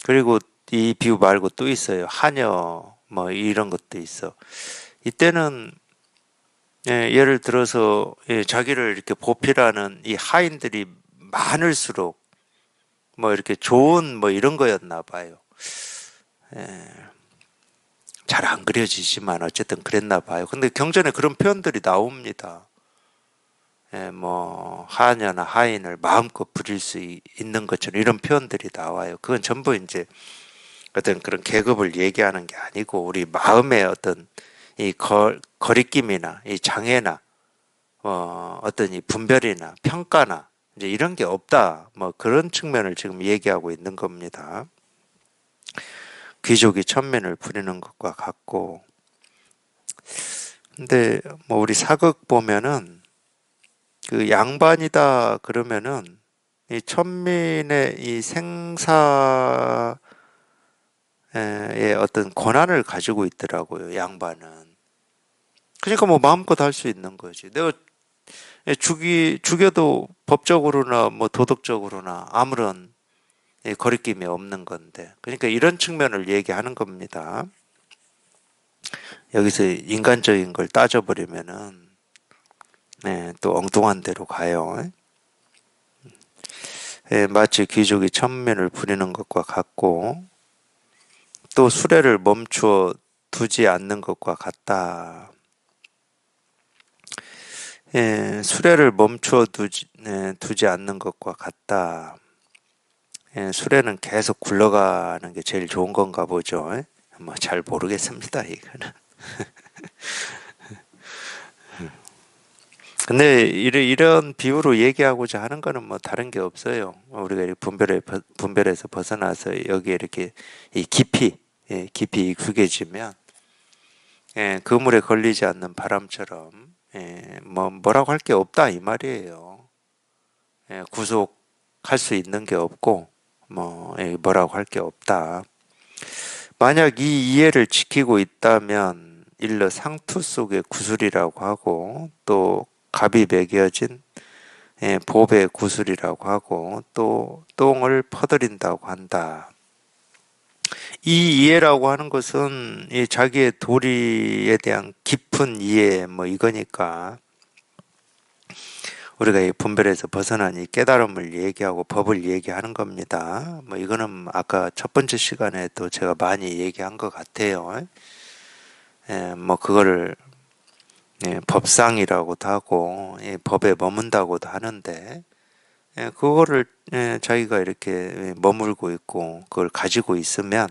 그리고 이 비유 말고 또 있어요. 하녀 뭐 이런 것도 있어. 이때는 예를 들어서 자기를 이렇게 보필하는 이 하인들이 많을수록 뭐 이렇게 좋은 뭐 이런 거였나 봐요. 잘 안 그려지지만 어쨌든 그랬나 봐요. 근데 경전에 그런 표현들이 나옵니다. 뭐 하녀나 하인을 마음껏 부릴 수 있는 것처럼 이런 표현들이 나와요. 그건 전부 이제 어떤 그런 계급을 얘기하는 게 아니고 우리 마음의 어떤 이 거리낌이나 이 장애나 어떤 이 분별이나 평가나 이제 이런 게 없다. 뭐 그런 측면을 지금 얘기하고 있는 겁니다. 귀족이 천민을 부리는 것과 같고. 근데 뭐 우리 사극 보면은 그 양반이다 그러면은 이 천민의 이 생사의 어떤 권한을 가지고 있더라고요, 양반은. 그러니까 뭐 마음껏 할 수 있는 거지. 내가 죽여도 법적으로나 뭐 도덕적으로나 아무런 거리낌이 없는 건데. 그러니까 이런 측면을 얘기하는 겁니다. 여기서 인간적인 걸 따져버리면은 또 엉뚱한 데로 가요. 마치 귀족이 천민을 부리는 것과 같고 또 수레를 멈추어 두지 않는 것과 같다. 수레를 멈추어 두지 않는 것과 같다. 수레는 계속 굴러가는 게 제일 좋은 건가 보죠. 뭐 잘 모르겠습니다, 이거는. 근데 이런 비유로 얘기하고자 하는 거는 뭐 다른 게 없어요. 우리가 이렇게 분별에서 벗어나서 여기에 이렇게 이 깊이 익숙해지면 그물에 걸리지 않는 바람처럼 뭐라고 할 게 없다 이 말이에요. 구속할 수 있는 게 없고 뭐라고 할 게 없다. 만약 이 이해를 지키고 있다면 일러 상투 속의 구슬이라고 하고 또 갑이 매겨진 보배 구슬이라고 하고 또 똥을 퍼들인다고 한다. 이 이해라고 하는 것은 이 자기의 도리에 대한 깊은 이해 뭐 이거니까 우리가 이 분별에서 벗어난 이 깨달음을 얘기하고 법을 얘기하는 겁니다. 뭐 이거는 아까 첫 번째 시간에도 제가 많이 얘기한 것 같아요. 뭐 그거를 법상이라고도 하고 법에 머문다고도 하는데 그거를 자기가 이렇게 머물고 있고 그걸 가지고 있으면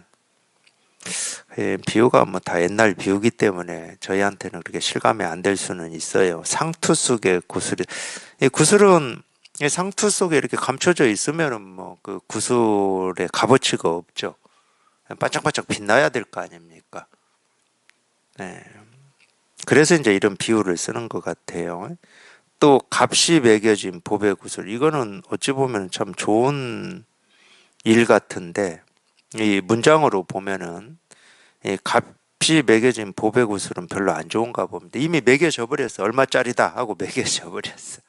비유가 뭐 다 옛날 비유기 때문에 저희한테는 그렇게 실감이 안 될 수는 있어요. 상투 속에 구슬이 구슬은 상투 속에 이렇게 감춰져 있으면은 뭐 그 구슬의 값어치가 없죠. 반짝반짝 빛나야 될 거 아닙니까? 네. 그래서 이제 이런 비유를 쓰는 것 같아요. 또 값이 매겨진 보배 구슬 이거는 어찌 보면 참 좋은 일 같은데 이 문장으로 보면은 이 값이 매겨진 보배 구슬은 별로 안 좋은가 봅니다. 이미 매겨져 버렸어. 얼마짜리다 하고 매겨져 버렸어.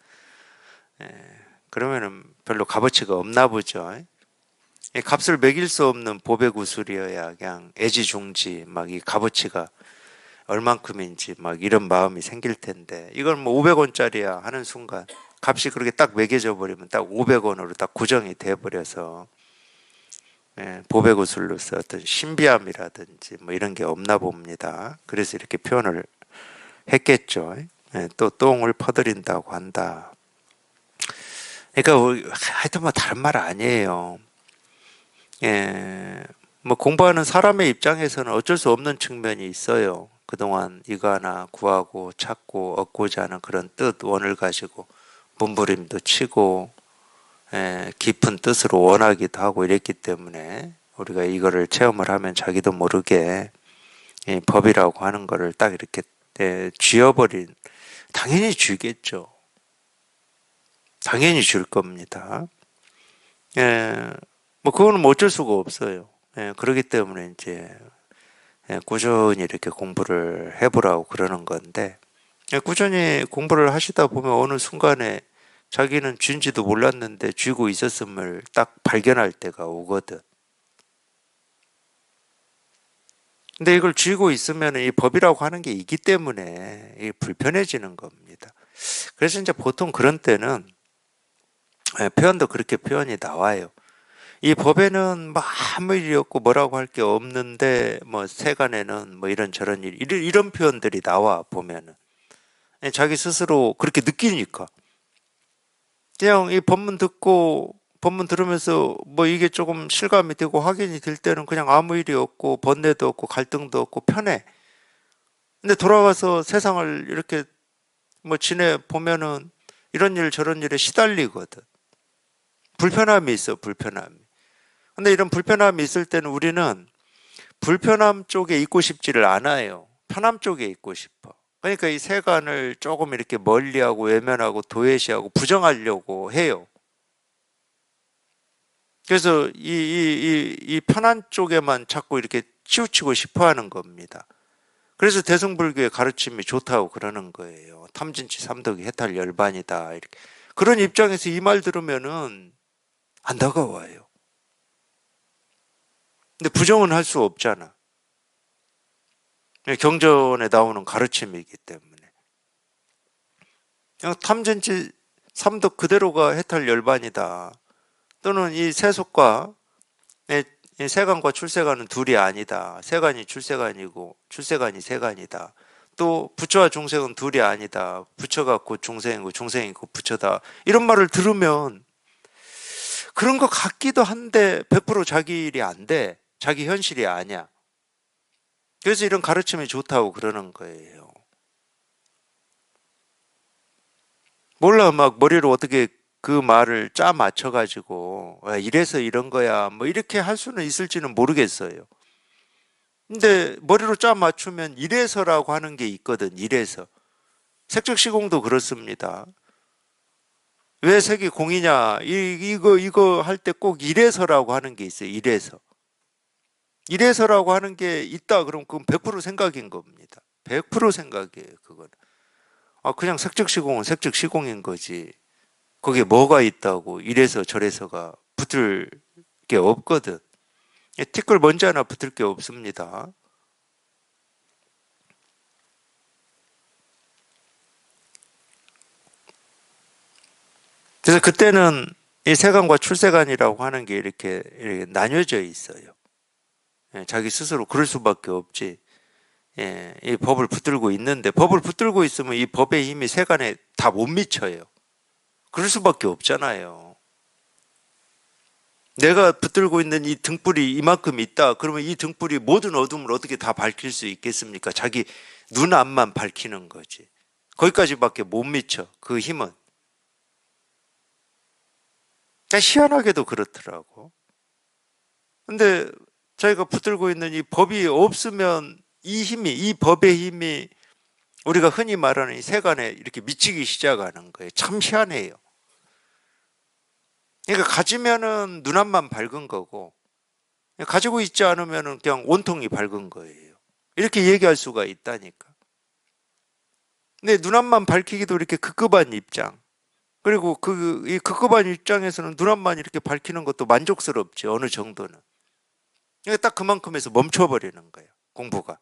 그러면은 별로 값어치가 없나 보죠. 이 값을 매길 수 없는 보배 구슬이어야 그냥 애지중지 막 이 값어치가 얼만큼인지 막 이런 마음이 생길 텐데 이걸 뭐 500원짜리야 하는 순간 값이 그렇게 딱 매겨져 버리면 딱 500원으로 딱 고정이 돼 버려서 보배구슬로서 어떤 신비함이라든지 뭐 이런 게 없나 봅니다. 그래서 이렇게 표현을 했겠죠. 또 똥을 퍼들인다고 한다. 그러니까 하여튼 뭐 다른 말 아니에요. 뭐 공부하는 사람의 입장에서는 어쩔 수 없는 측면이 있어요. 그동안 이거 하나 구하고 찾고 얻고자 하는 그런 뜻, 원을 가지고 몸부림도 치고 깊은 뜻으로 원하기도 하고 이랬기 때문에 우리가 이거를 체험을 하면 자기도 모르게 법이라고 하는 거를 딱 이렇게 쥐어버린 당연히 쥐겠죠. 당연히 줄 겁니다. 뭐 그거는 뭐 어쩔 수가 없어요. 그렇기 때문에 이제 꾸준히 이렇게 공부를 해보라고 그러는 건데 꾸준히 공부를 하시다 보면 어느 순간에 자기는 쥔지도 몰랐는데 쥐고 있었음을 딱 발견할 때가 오거든. 근데 이걸 쥐고 있으면 이 법이라고 하는 게 있기 때문에 이게 불편해지는 겁니다. 그래서 이제 보통 그런 때는 표현도 그렇게 표현이 나와요. 이 법에는 뭐 아무 일이 없고 뭐라고 할 게 없는데 뭐 세간에는 뭐 이런저런 일 이런 표현들이 나와 보면은 자기 스스로 그렇게 느끼니까 그냥 이 법문 듣고 법문 들으면서 뭐 이게 조금 실감이 되고 확인이 될 때는 그냥 아무 일이 없고 번뇌도 없고 갈등도 없고 편해. 근데 돌아가서 세상을 이렇게 뭐 지내 보면은 이런 일 저런 일에 시달리거든. 불편함이 있어, 불편함이. 근데 이런 불편함이 있을 때는 우리는 불편함 쪽에 있고 싶지를 않아요. 편함 쪽에 있고 싶어. 그러니까 이 세간을 조금 이렇게 멀리하고 외면하고 도외시하고 부정하려고 해요. 그래서 이 편한 쪽에만 자꾸 이렇게 치우치고 싶어 하는 겁니다. 그래서 대승불교의 가르침이 좋다고 그러는 거예요. 탐진치 삼덕이 해탈 열반이다. 이렇게. 그런 입장에서 이 말 들으면은 안타까워요. 근데 부정은 할 수 없잖아. 경전에 나오는 가르침이기 때문에. 그냥 탐진치 삼덕 그대로가 해탈 열반이다. 또는 이 세속과 이 세간과 출세간은 둘이 아니다. 세간이 출세간이고 출세간이 세간이다. 또 부처와 중생은 둘이 아니다. 부처가 곧 중생이고 중생이 곧 부처다. 이런 말을 들으면 그런 것 같기도 한데 100% 자기 일이 안 돼. 자기 현실이 아니야. 그래서 이런 가르침이 좋다고 그러는 거예요. 몰라 막 머리로 어떻게 그 말을 짜 맞춰가지고 이래서 이런 거야 뭐 이렇게 할 수는 있을지는 모르겠어요. 근데 머리로 짜 맞추면 이래서라고 하는 게 있거든. 이래서 색적시공도 그렇습니다. 왜 색이 공이냐 이거 할 때 꼭 이래서라고 하는 게 있어요. 이래서라고 하는 게 있다 그럼 그건 100% 생각인 겁니다. 100% 생각이에요. 그건 그냥 색적시공은 색적시공인 거지. 거기에 뭐가 있다고 이래서 저래서가 붙을 게 없거든. 티끌 먼지 하나 붙을 게 없습니다. 그래서 그때는 이 세간과 출세간이라고 하는 게 이렇게 나뉘어져 있어요. 자기 스스로 그럴 수밖에 없지. 이 법을 붙들고 있는데 법을 붙들고 있으면 이 법의 힘이 세간에 다 못 미쳐요. 그럴 수밖에 없잖아요. 내가 붙들고 있는 이 등불이 이만큼 있다. 그러면 이 등불이 모든 어둠을 어떻게 다 밝힐 수 있겠습니까? 자기 눈 앞만 밝히는 거지. 거기까지밖에 못 미쳐. 그 힘은. 희한하게도 그렇더라고. 근데 자기가 붙들고 있는 이 법이 없으면 이 법의 힘이 우리가 흔히 말하는 이 세간에 이렇게 미치기 시작하는 거예요. 참 희한해요. 그러니까 가지면은 눈앞만 밝은 거고, 가지고 있지 않으면은 그냥 온통이 밝은 거예요. 이렇게 얘기할 수가 있다니까. 근데 눈앞만 밝히기도 이렇게 급급한 입장. 그리고 이 급급한 입장에서는 눈앞만 이렇게 밝히는 것도 만족스럽지, 어느 정도는. 그러니까 딱 그만큼에서 멈춰버리는 거예요, 공부가.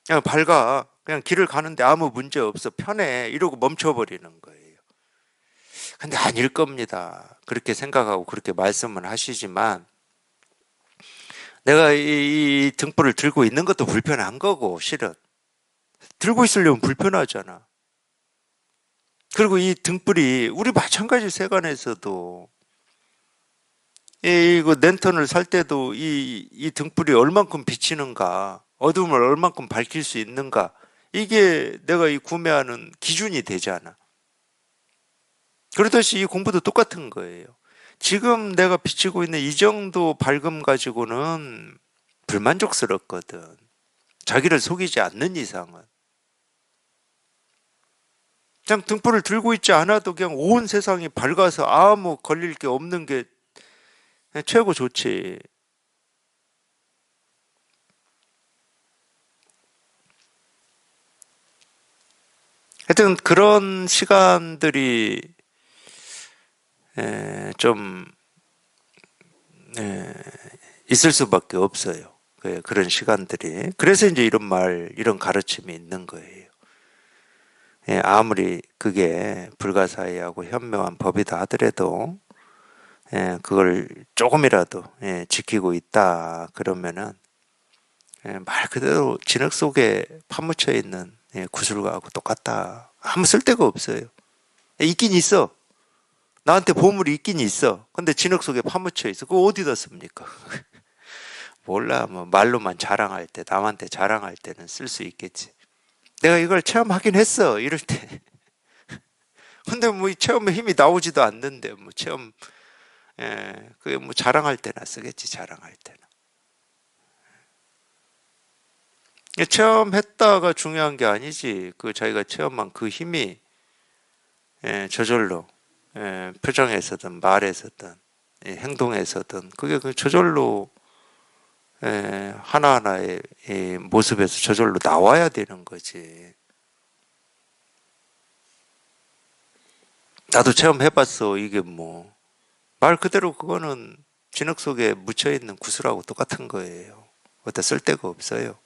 그냥 밝아. 그냥 길을 가는데 아무 문제 없어. 편해. 이러고 멈춰버리는 거예요. 근데 아닐 겁니다. 그렇게 생각하고 그렇게 말씀을 하시지만, 내가 이 등불을 들고 있는 것도 불편한 거고, 실은. 들고 있으려면 불편하잖아. 그리고 이 등불이, 우리 마찬가지 세간에서도, 이거 랜턴을 살 때도 이 등불이 얼만큼 비치는가, 어둠을 얼만큼 밝힐 수 있는가, 이게 내가 이 구매하는 기준이 되잖아. 그러듯이 이 공부도 똑같은 거예요. 지금 내가 비치고 있는 이 정도 밝음 가지고는 불만족스럽거든. 자기를 속이지 않는 이상은. 그냥 등불을 들고 있지 않아도 그냥 온 세상이 밝아서 아무 걸릴 게 없는 게 최고 좋지. 하여튼 그런 시간들이 좀 있을 수밖에 없어요. 그런 시간들이. 그래서 이제 이런 가르침이 있는 거예요. 아무리 그게 불가사의하고 현명한 법이다 하더라도 그걸 조금이라도 지키고 있다 그러면은 말 그대로 진흙 속에 파묻혀 있는 구슬과하고 똑같다. 아무 쓸데가 없어요. 있긴 있어. 나한테 보물이 있긴 있어. 근데 진흙 속에 파묻혀 있어. 그거 어디다 씁니까? 몰라. 뭐 말로만 자랑할 때, 남한테 자랑할 때는 쓸 수 있겠지. 내가 이걸 체험하긴 했어. 이럴 때. 근데 뭐 이 체험에 힘이 나오지도 않는데 뭐 체험 그게 뭐 자랑할 때나 쓰겠지. 자랑할 때나. 체험했다가 중요한 게 아니지. 그 자기가 체험한 그 힘이 저절로 표정에서든 말에서든 행동에서든 그게 그 저절로 하나하나의 모습에서 저절로 나와야 되는 거지. 나도 체험해봤어. 이게 뭐 말 그대로 그거는 진흙 속에 묻혀있는 구슬하고 똑같은 거예요. 어디다 쓸데가 없어요.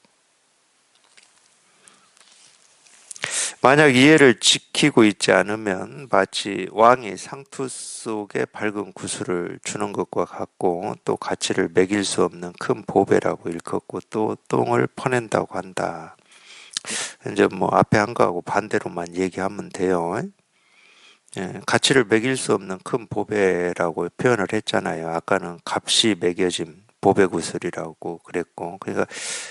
만약 이해를 지키고 있지 않으면 마치 왕이 상투 속에 밝은 구슬을 주는 것과 같고 또 가치를 매길 수 없는 큰 보배라고 일컫고 또 똥을 퍼낸다고 한다. 이제 뭐 앞에 한 거하고 반대로만 얘기하면 돼요. 가치를 매길 수 없는 큰 보배라고 표현을 했잖아요. 아까는 값이 매겨진 보배구슬이라고 그랬고, 그러니까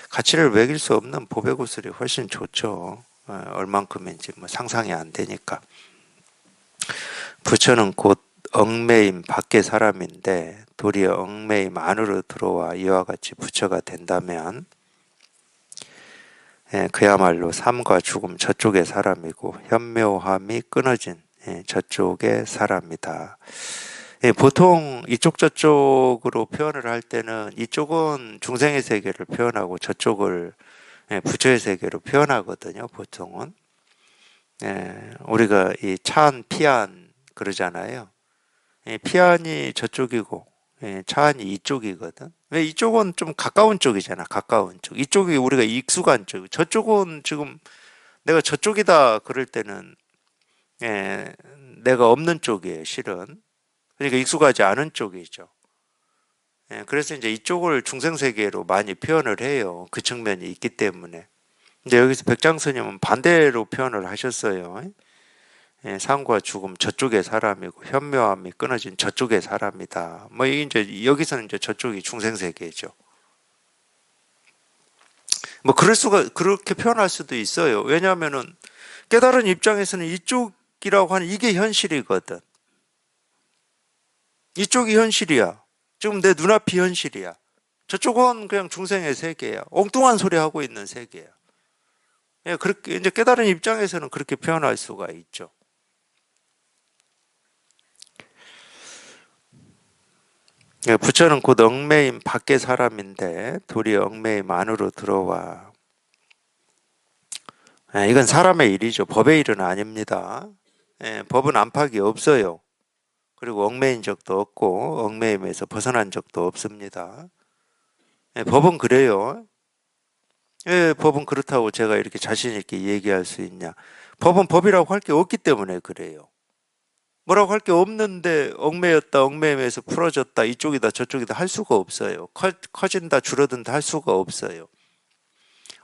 가치를 매길 수 없는 보배구슬이 훨씬 좋죠. 얼만큼인지 뭐 상상이 안 되니까. 부처는 곧 얽매임 밖의 사람인데 도리어 얽매임 안으로 들어와 이와 같이 부처가 된다면 그야말로 삶과 죽음 저쪽의 사람이고 현묘함이 끊어진 저쪽의 사람이다. 보통 이쪽 저쪽으로 표현을 할 때는 이쪽은 중생의 세계를 표현하고 저쪽을 부처의 세계로 표현하거든요. 보통은 우리가 이 차안 피안 그러잖아요. 피안이 저쪽이고 차안이 이쪽이거든. 왜 이쪽은 좀 가까운 쪽이잖아. 가까운 쪽. 이쪽이 우리가 익숙한 쪽. 저쪽은 지금 내가 저쪽이다 그럴 때는 예, 내가 없는 쪽이에요. 실은. 그러니까 익숙하지 않은 쪽이죠. 그래서 이제 이쪽을 중생세계로 많이 표현을 해요. 그 측면이 있기 때문에. 근데 여기서 백장스님은 반대로 표현을 하셨어요. 삶과 죽음 저쪽의 사람이고 현묘함이 끊어진 저쪽의 사람이다. 뭐 이제 여기서는 이제 저쪽이 중생세계죠. 뭐 그럴 수가 그렇게 표현할 수도 있어요. 왜냐하면은 깨달은 입장에서는 이쪽이라고 하는 이게 현실이거든. 이쪽이 현실이야. 지금 내 눈앞이 현실이야. 저쪽은 그냥 중생의 세계야. 엉뚱한 소리 하고 있는 세계야. 그렇게 이제 깨달은 입장에서는 그렇게 표현할 수가 있죠. 부처는 곧 얽매임 밖의 사람인데 도리 얽매임 안으로 들어와. 이건 사람의 일이죠. 법의 일은 아닙니다. 법은 안팎이 없어요. 그리고 얽매인 적도 없고 얽매임에서 벗어난 적도 없습니다. 법은 그래요. 법은 그렇다고 제가 이렇게 자신 있게 얘기할 수 있냐. 법은 법이라고 할 게 없기 때문에 그래요. 뭐라고 할 게 없는데 얽매였다 얽매임에서 풀어졌다 이쪽이다 저쪽이다 할 수가 없어요. 커진다 줄어든다 할 수가 없어요.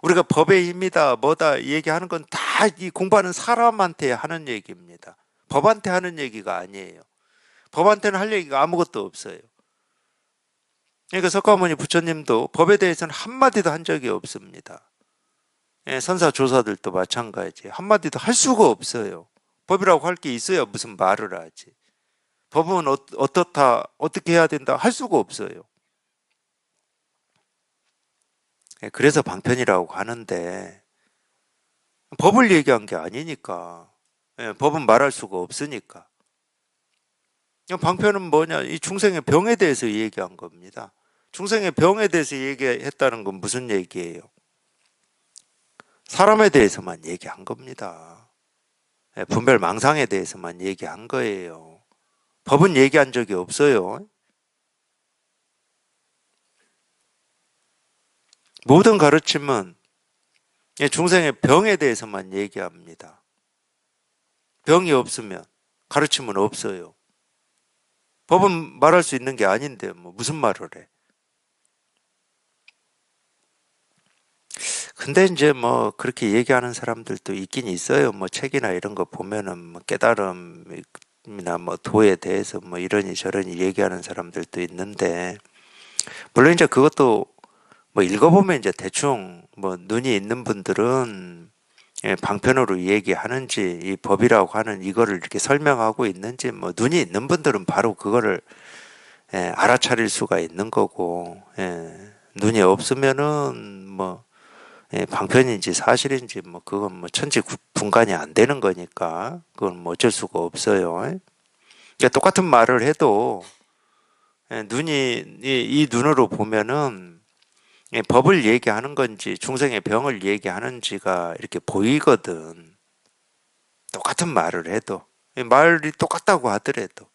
우리가 법의 힘이다 뭐다 얘기하는 건 다 이 공부하는 사람한테 하는 얘기입니다. 법한테 하는 얘기가 아니에요. 법한테는 할 얘기가 아무것도 없어요. 그러니까 석가모니 부처님도 법에 대해서는 한마디도 한 적이 없습니다. 선사조사들도 마찬가지 한마디도 할 수가 없어요. 법이라고 할 게 있어야 무슨 말을 하지. 법은 어떻다 어떻게 해야 된다 할 수가 없어요. 그래서 방편이라고 하는데 법을 얘기한 게 아니니까 법은 말할 수가 없으니까 방편은 뭐냐 이 중생의 병에 대해서 얘기한 겁니다. 중생의 병에 대해서 얘기했다는 건 무슨 얘기예요? 사람에 대해서만 얘기한 겁니다. 분별망상에 대해서만 얘기한 거예요. 법은 얘기한 적이 없어요. 모든 가르침은 중생의 병에 대해서만 얘기합니다. 병이 없으면 가르치면 없어요. 법은 말할 수 있는 게 아닌데 뭐 무슨 말을 해. 근데 이제 뭐 그렇게 얘기하는 사람들도 있긴 있어요. 뭐 책이나 이런 거 보면은 뭐 깨달음이나 뭐 도에 대해서 뭐 이러니 저러니 얘기하는 사람들도 있는데, 물론 이제 그것도 뭐 읽어보면 이제 대충 뭐 눈이 있는 분들은 방편으로 얘기하는지 이 법이라고 하는 이거를 이렇게 설명하고 있는지, 뭐 눈이 있는 분들은 바로 그거를 알아차릴 수가 있는 거고, 눈이 없으면은 뭐 방편인지 사실인지 뭐 그건 뭐 천지분간이 안 되는 거니까 그건 뭐 어쩔 수가 없어요. 그러니까 똑같은 말을 해도 눈이 이 눈으로 보면은 법을 얘기하는 건지 중생의 병을 얘기하는지가 이렇게 보이거든. 똑같은 말을 해도 말이 똑같다고 하더라도.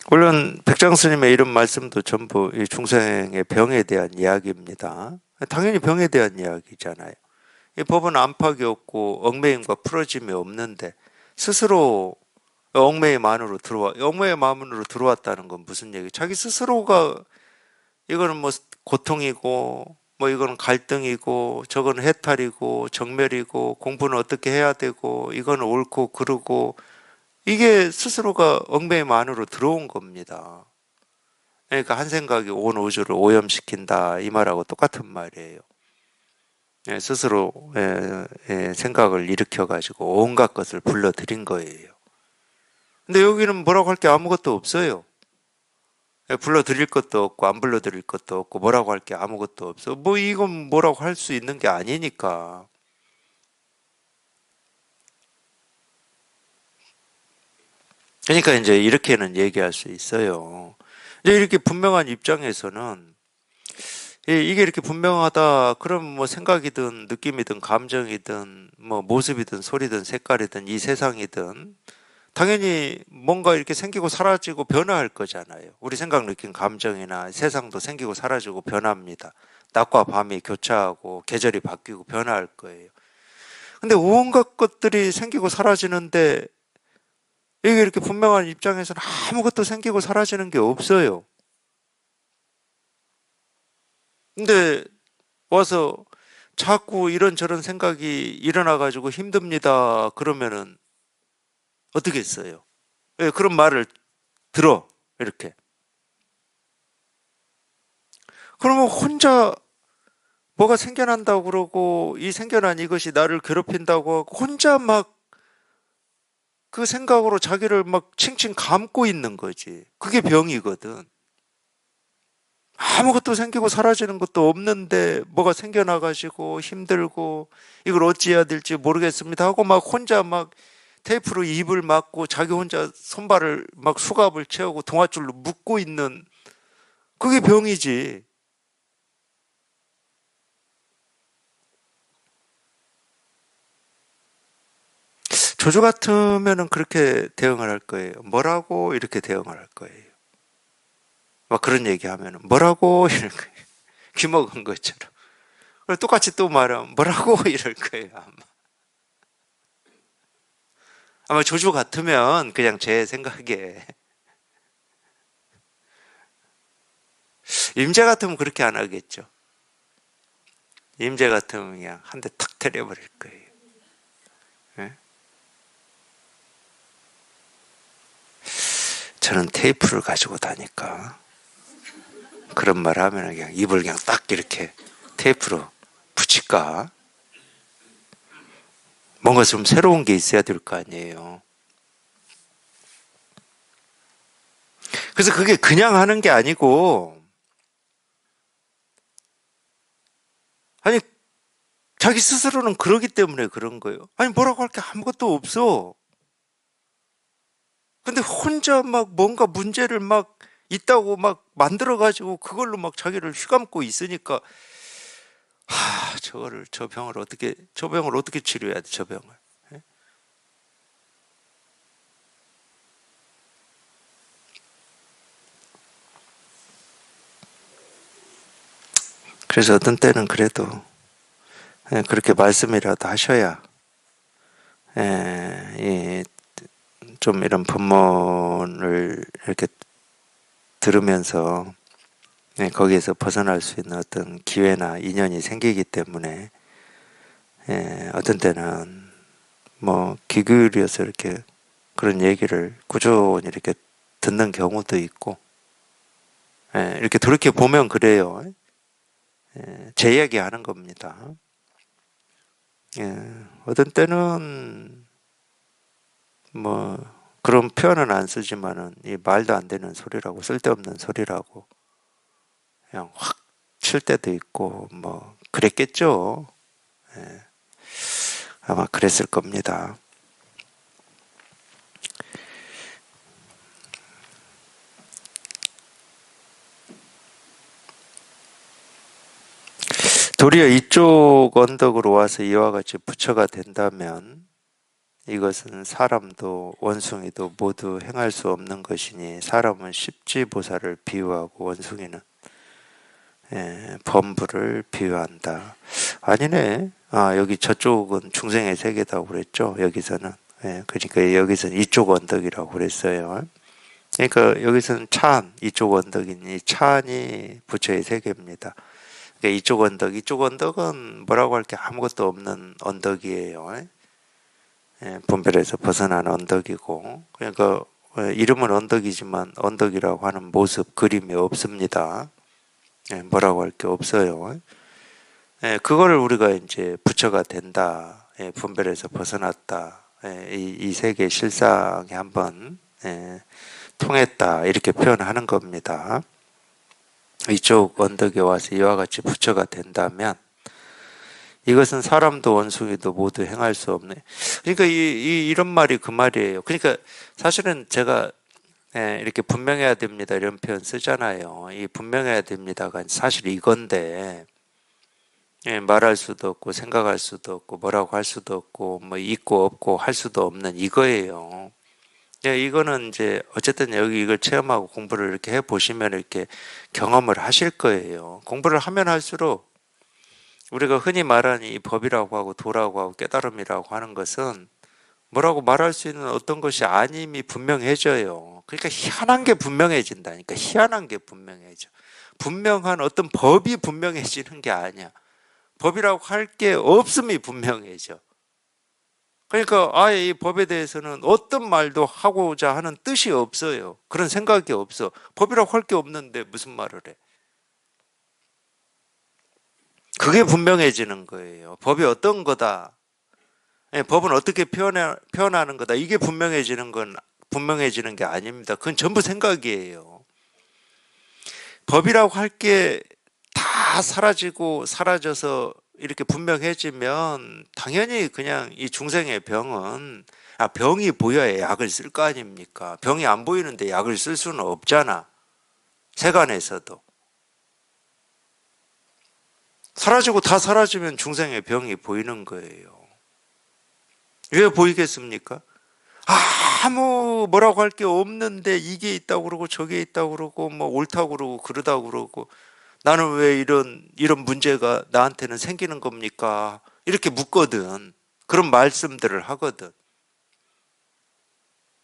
물론 백장 스님의 이런 말씀도 전부 이 중생의 병에 대한 이야기입니다. 당연히 병에 대한 이야기잖아요. 이 법은 안팎이 없고 얽매임과 풀어짐이 없는데 스스로 얽매임만으로 들어왔다는 건 무슨 얘기? 자기 스스로가 이거는 뭐 고통이고 뭐 이거는 갈등이고 저거는 해탈이고 정멸이고 공부는 어떻게 해야 되고 이거는 옳고 그르고, 이게 스스로가 얽매임 안으로 들어온 겁니다. 그러니까 한 생각이 온 우주를 오염시킨다 이 말하고 똑같은 말이에요. 스스로 생각을 일으켜 가지고 온갖 것을 불러들인 거예요. 근데 여기는 뭐라고 할 게 아무것도 없어요. 불러드릴 것도 없고 안 불러드릴 것도 없고 뭐라고 할 게 아무것도 없어. 뭐 이건 뭐라고 할 수 있는 게 아니니까. 그러니까 이제 이렇게는 얘기할 수 있어요. 이제 이렇게 분명한 입장에서는 이게 이렇게 분명하다. 그럼 뭐 생각이든 느낌이든 감정이든 뭐 모습이든 소리든 색깔이든 이 세상이든 당연히 뭔가 이렇게 생기고 사라지고 변화할 거잖아요. 우리 생각, 느낌, 감정이나 세상도 생기고 사라지고 변합니다. 낮과 밤이 교차하고 계절이 바뀌고 변화할 거예요. 근데 온갖 것들이 생기고 사라지는데 이게 이렇게 분명한 입장에서는 아무것도 생기고 사라지는 게 없어요. 근데 와서 자꾸 이런저런 생각이 일어나가지고 힘듭니다. 그러면은 어떻게 했어요? 그런 말을 들어. 이렇게. 그러면 혼자 뭐가 생겨난다고 그러고 이 생겨난 이것이 나를 괴롭힌다고 하고 혼자 막 그 생각으로 자기를 막 칭칭 감고 있는 거지. 그게 병이거든. 아무것도 생기고 사라지는 것도 없는데 뭐가 생겨나가지고 힘들고 이걸 어찌해야 될지 모르겠습니다 하고 막 혼자 막 테이프로 입을 막고 자기 혼자 손발을 막 수갑을 채우고 동아줄로 묶고 있는, 그게 병이지. 조주 같으면은 그렇게 대응을 할 거예요. 뭐라고 이렇게 대응을 할 거예요. 막 그런 얘기하면은 뭐라고 이럴 거예요. 귀먹은 것처럼. 그리고 똑같이 또 말하면 뭐라고 이럴 거예요. 아마 조주 같으면 그냥 제 생각에 임재 같으면 그렇게 안 하겠죠. 임재 같으면 그냥 한 대 탁 때려버릴 거예요. 예? 저는 테이프를 가지고 다니까 그런 말 하면 그냥 입을 그냥 딱 이렇게 테이프로 붙일까? 뭔가 좀 새로운 게 있어야 될 거 아니에요. 그래서 그게 그냥 하는 게 아니고, 아니, 자기 스스로는 그러기 때문에 그런 거예요. 아니, 뭐라고 할 게 아무것도 없어. 근데 혼자 막 뭔가 문제를 막 있다고 막 만들어가지고 그걸로 막 자기를 휘감고 있으니까, 저 병을 어떻게 치료해야 돼, 저 병을. 예? 그래서 어떤 때는 그래도 그렇게 말씀이라도 하셔야 좀 이런 법문을 이렇게 들으면서 거기에서 벗어날 수 있는 어떤 기회나 인연이 생기기 때문에 어떤 때는 뭐 귀 기울여서 이렇게 그런 얘기를 꾸준히 이렇게 듣는 경우도 있고 이렇게 돌이켜 보면 그래요. 제 이야기 하는 겁니다. 어떤 때는 뭐 그런 표현은 안 쓰지만은 이 말도 안 되는 소리라고 쓸데없는 소리라고 그냥 확 칠 때도 있고 뭐 그랬겠죠. 아마 그랬을 겁니다. 도리어 이쪽 언덕으로 와서 이와 같이 부처가 된다면 이것은 사람도 원숭이도 모두 행할 수 없는 것이니 사람은 십지보살을 비유하고 원숭이는 범부를 비유한다. 아니네. 여기 저쪽은 중생의 세계다고 그랬죠. 여기서는. 그러니까 여기서는 이쪽 언덕이라고 그랬어요. 그러니까 여기서는 찬, 이쪽 언덕이니 찬이 부처의 세계입니다. 그러니까 이쪽 언덕은 뭐라고 할 게 아무것도 없는 언덕이에요. 분별에서 벗어난 언덕이고, 그러니까 이름은 언덕이지만 언덕이라고 하는 모습, 그림이 없습니다. 뭐라고 할 게 없어요. 그거를 우리가 이제 부처가 된다, 분별에서 벗어났다, 이 세계 실상에 한번 통했다 이렇게 표현하는 겁니다. 이쪽 언덕에 와서 이와 같이 부처가 된다면 이것은 사람도 원숭이도 모두 행할 수 없네. 그러니까 이런 말이 그 말이에요. 그러니까 사실은 제가 이렇게 분명해야 됩니다 이런 표현 쓰잖아요. 이 분명해야 됩니다가 사실 이건데 말할 수도 없고 생각할 수도 없고 뭐라고 할 수도 없고 뭐 있고 없고 할 수도 없는 이거예요. 이거는 이제 어쨌든 여기 이걸 체험하고 공부를 이렇게 해 보시면 이렇게 경험을 하실 거예요. 공부를 하면 할수록 우리가 흔히 말하는 이 법이라고 하고 도라고 하고 깨달음이라고 하는 것은 뭐라고 말할 수 있는 어떤 것이 아님이 분명해져요. 그러니까 희한한 게 분명해진다니까. 희한한 게 분명해져. 분명한 어떤 법이 분명해지는 게 아니야. 법이라고 할 게 없음이 분명해져. 그러니까 아예 이 법에 대해서는 어떤 말도 하고자 하는 뜻이 없어요. 그런 생각이 없어. 법이라고 할 게 없는데 무슨 말을 해. 그게 분명해지는 거예요. 법이 어떤 거다. 법은 어떻게 표현하는 거다. 이게 분명해지는 게 아닙니다. 그건 전부 생각이에요. 법이라고 할 게 다 사라지고 사라져서 이렇게 분명해지면 당연히 그냥 이 중생의 병은 병이 보여야 약을 쓸 거 아닙니까? 병이 안 보이는데 약을 쓸 수는 없잖아. 세간에서도. 사라지고 다 사라지면 중생의 병이 보이는 거예요. 왜 보이겠습니까? 아무 뭐라고 할 게 없는데 이게 있다고 그러고 저게 있다고 그러고 뭐 옳다고 그러고 그러다고 그러고 나는 왜 이런 문제가 나한테는 생기는 겁니까? 이렇게 묻거든. 그런 말씀들을 하거든.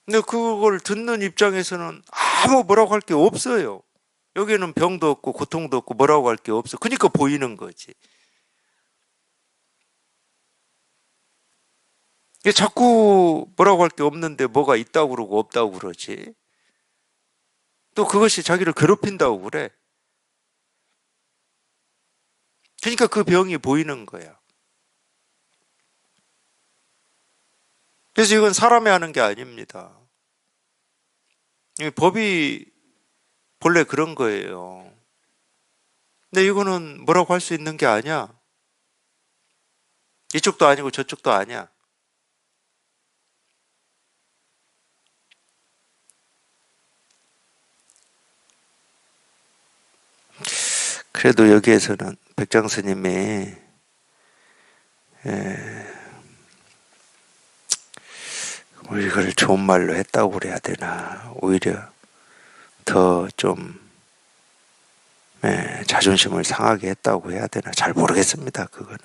근데 그걸 듣는 입장에서는 아무 뭐라고 할 게 없어요. 여기는 병도 없고 고통도 없고 뭐라고 할 게 없어. 그러니까 보이는 거지. 이게 자꾸 뭐라고 할 게 없는데 뭐가 있다고 그러고 없다고 그러지. 또 그것이 자기를 괴롭힌다고 그래. 그러니까 그 병이 보이는 거야. 그래서 이건 사람이 하는 게 아닙니다. 이 법이 본래 그런 거예요. 근데 이거는 뭐라고 할 수 있는 게 아니야. 이쪽도 아니고 저쪽도 아니야. 그래도 여기에서는 백장 스님이 이걸 좋은 말로 했다고 그래야 되나. 오히려 더 좀 자존심을 상하게 했다고 해야 되나 잘 모르겠습니다. 그거는.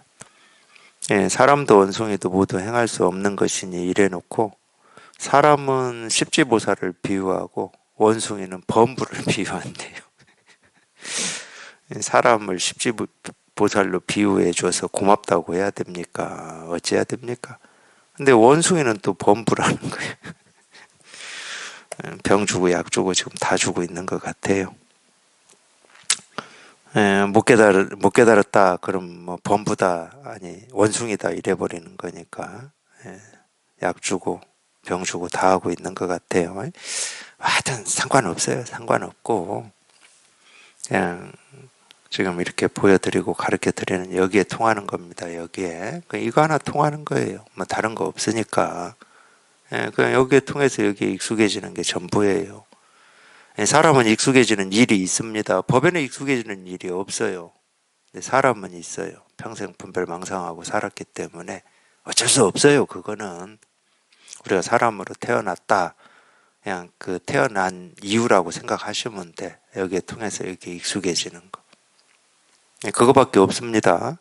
사람도 원숭이도 모두 행할 수 없는 것이니 이래놓고 사람은 십지보살을 비유하고 원숭이는 범부를 비유한대요. 사람을 십지보살로 비유해 줘서 고맙다고 해야 됩니까? 어찌해야 됩니까? 근데 원숭이는 또 범부라는 거예요. 병 주고 약 주고 지금 다 주고 있는 것 같아요. 못 깨달았다 그럼 뭐 범부다 아니 원숭이다 이래버리는 거니까 약 주고 병 주고 다 하고 있는 것 같아요. 하여튼 상관없어요. 상관없고 그냥 지금 이렇게 보여드리고 가르쳐드리는 여기에 통하는 겁니다. 여기에 이거 하나 통하는 거예요. 뭐 다른 거 없으니까 그냥 여기에 통해서 여기에 익숙해지는 게 전부예요. 사람은 익숙해지는 일이 있습니다. 법에는 익숙해지는 일이 없어요. 근데 사람은 있어요. 평생 분별망상하고 살았기 때문에 어쩔 수 없어요. 그거는 우리가 사람으로 태어났다. 그냥 그 태어난 이유라고 생각하시면 돼. 여기에 통해서 이렇게 익숙해지는 거. 그거밖에 없습니다.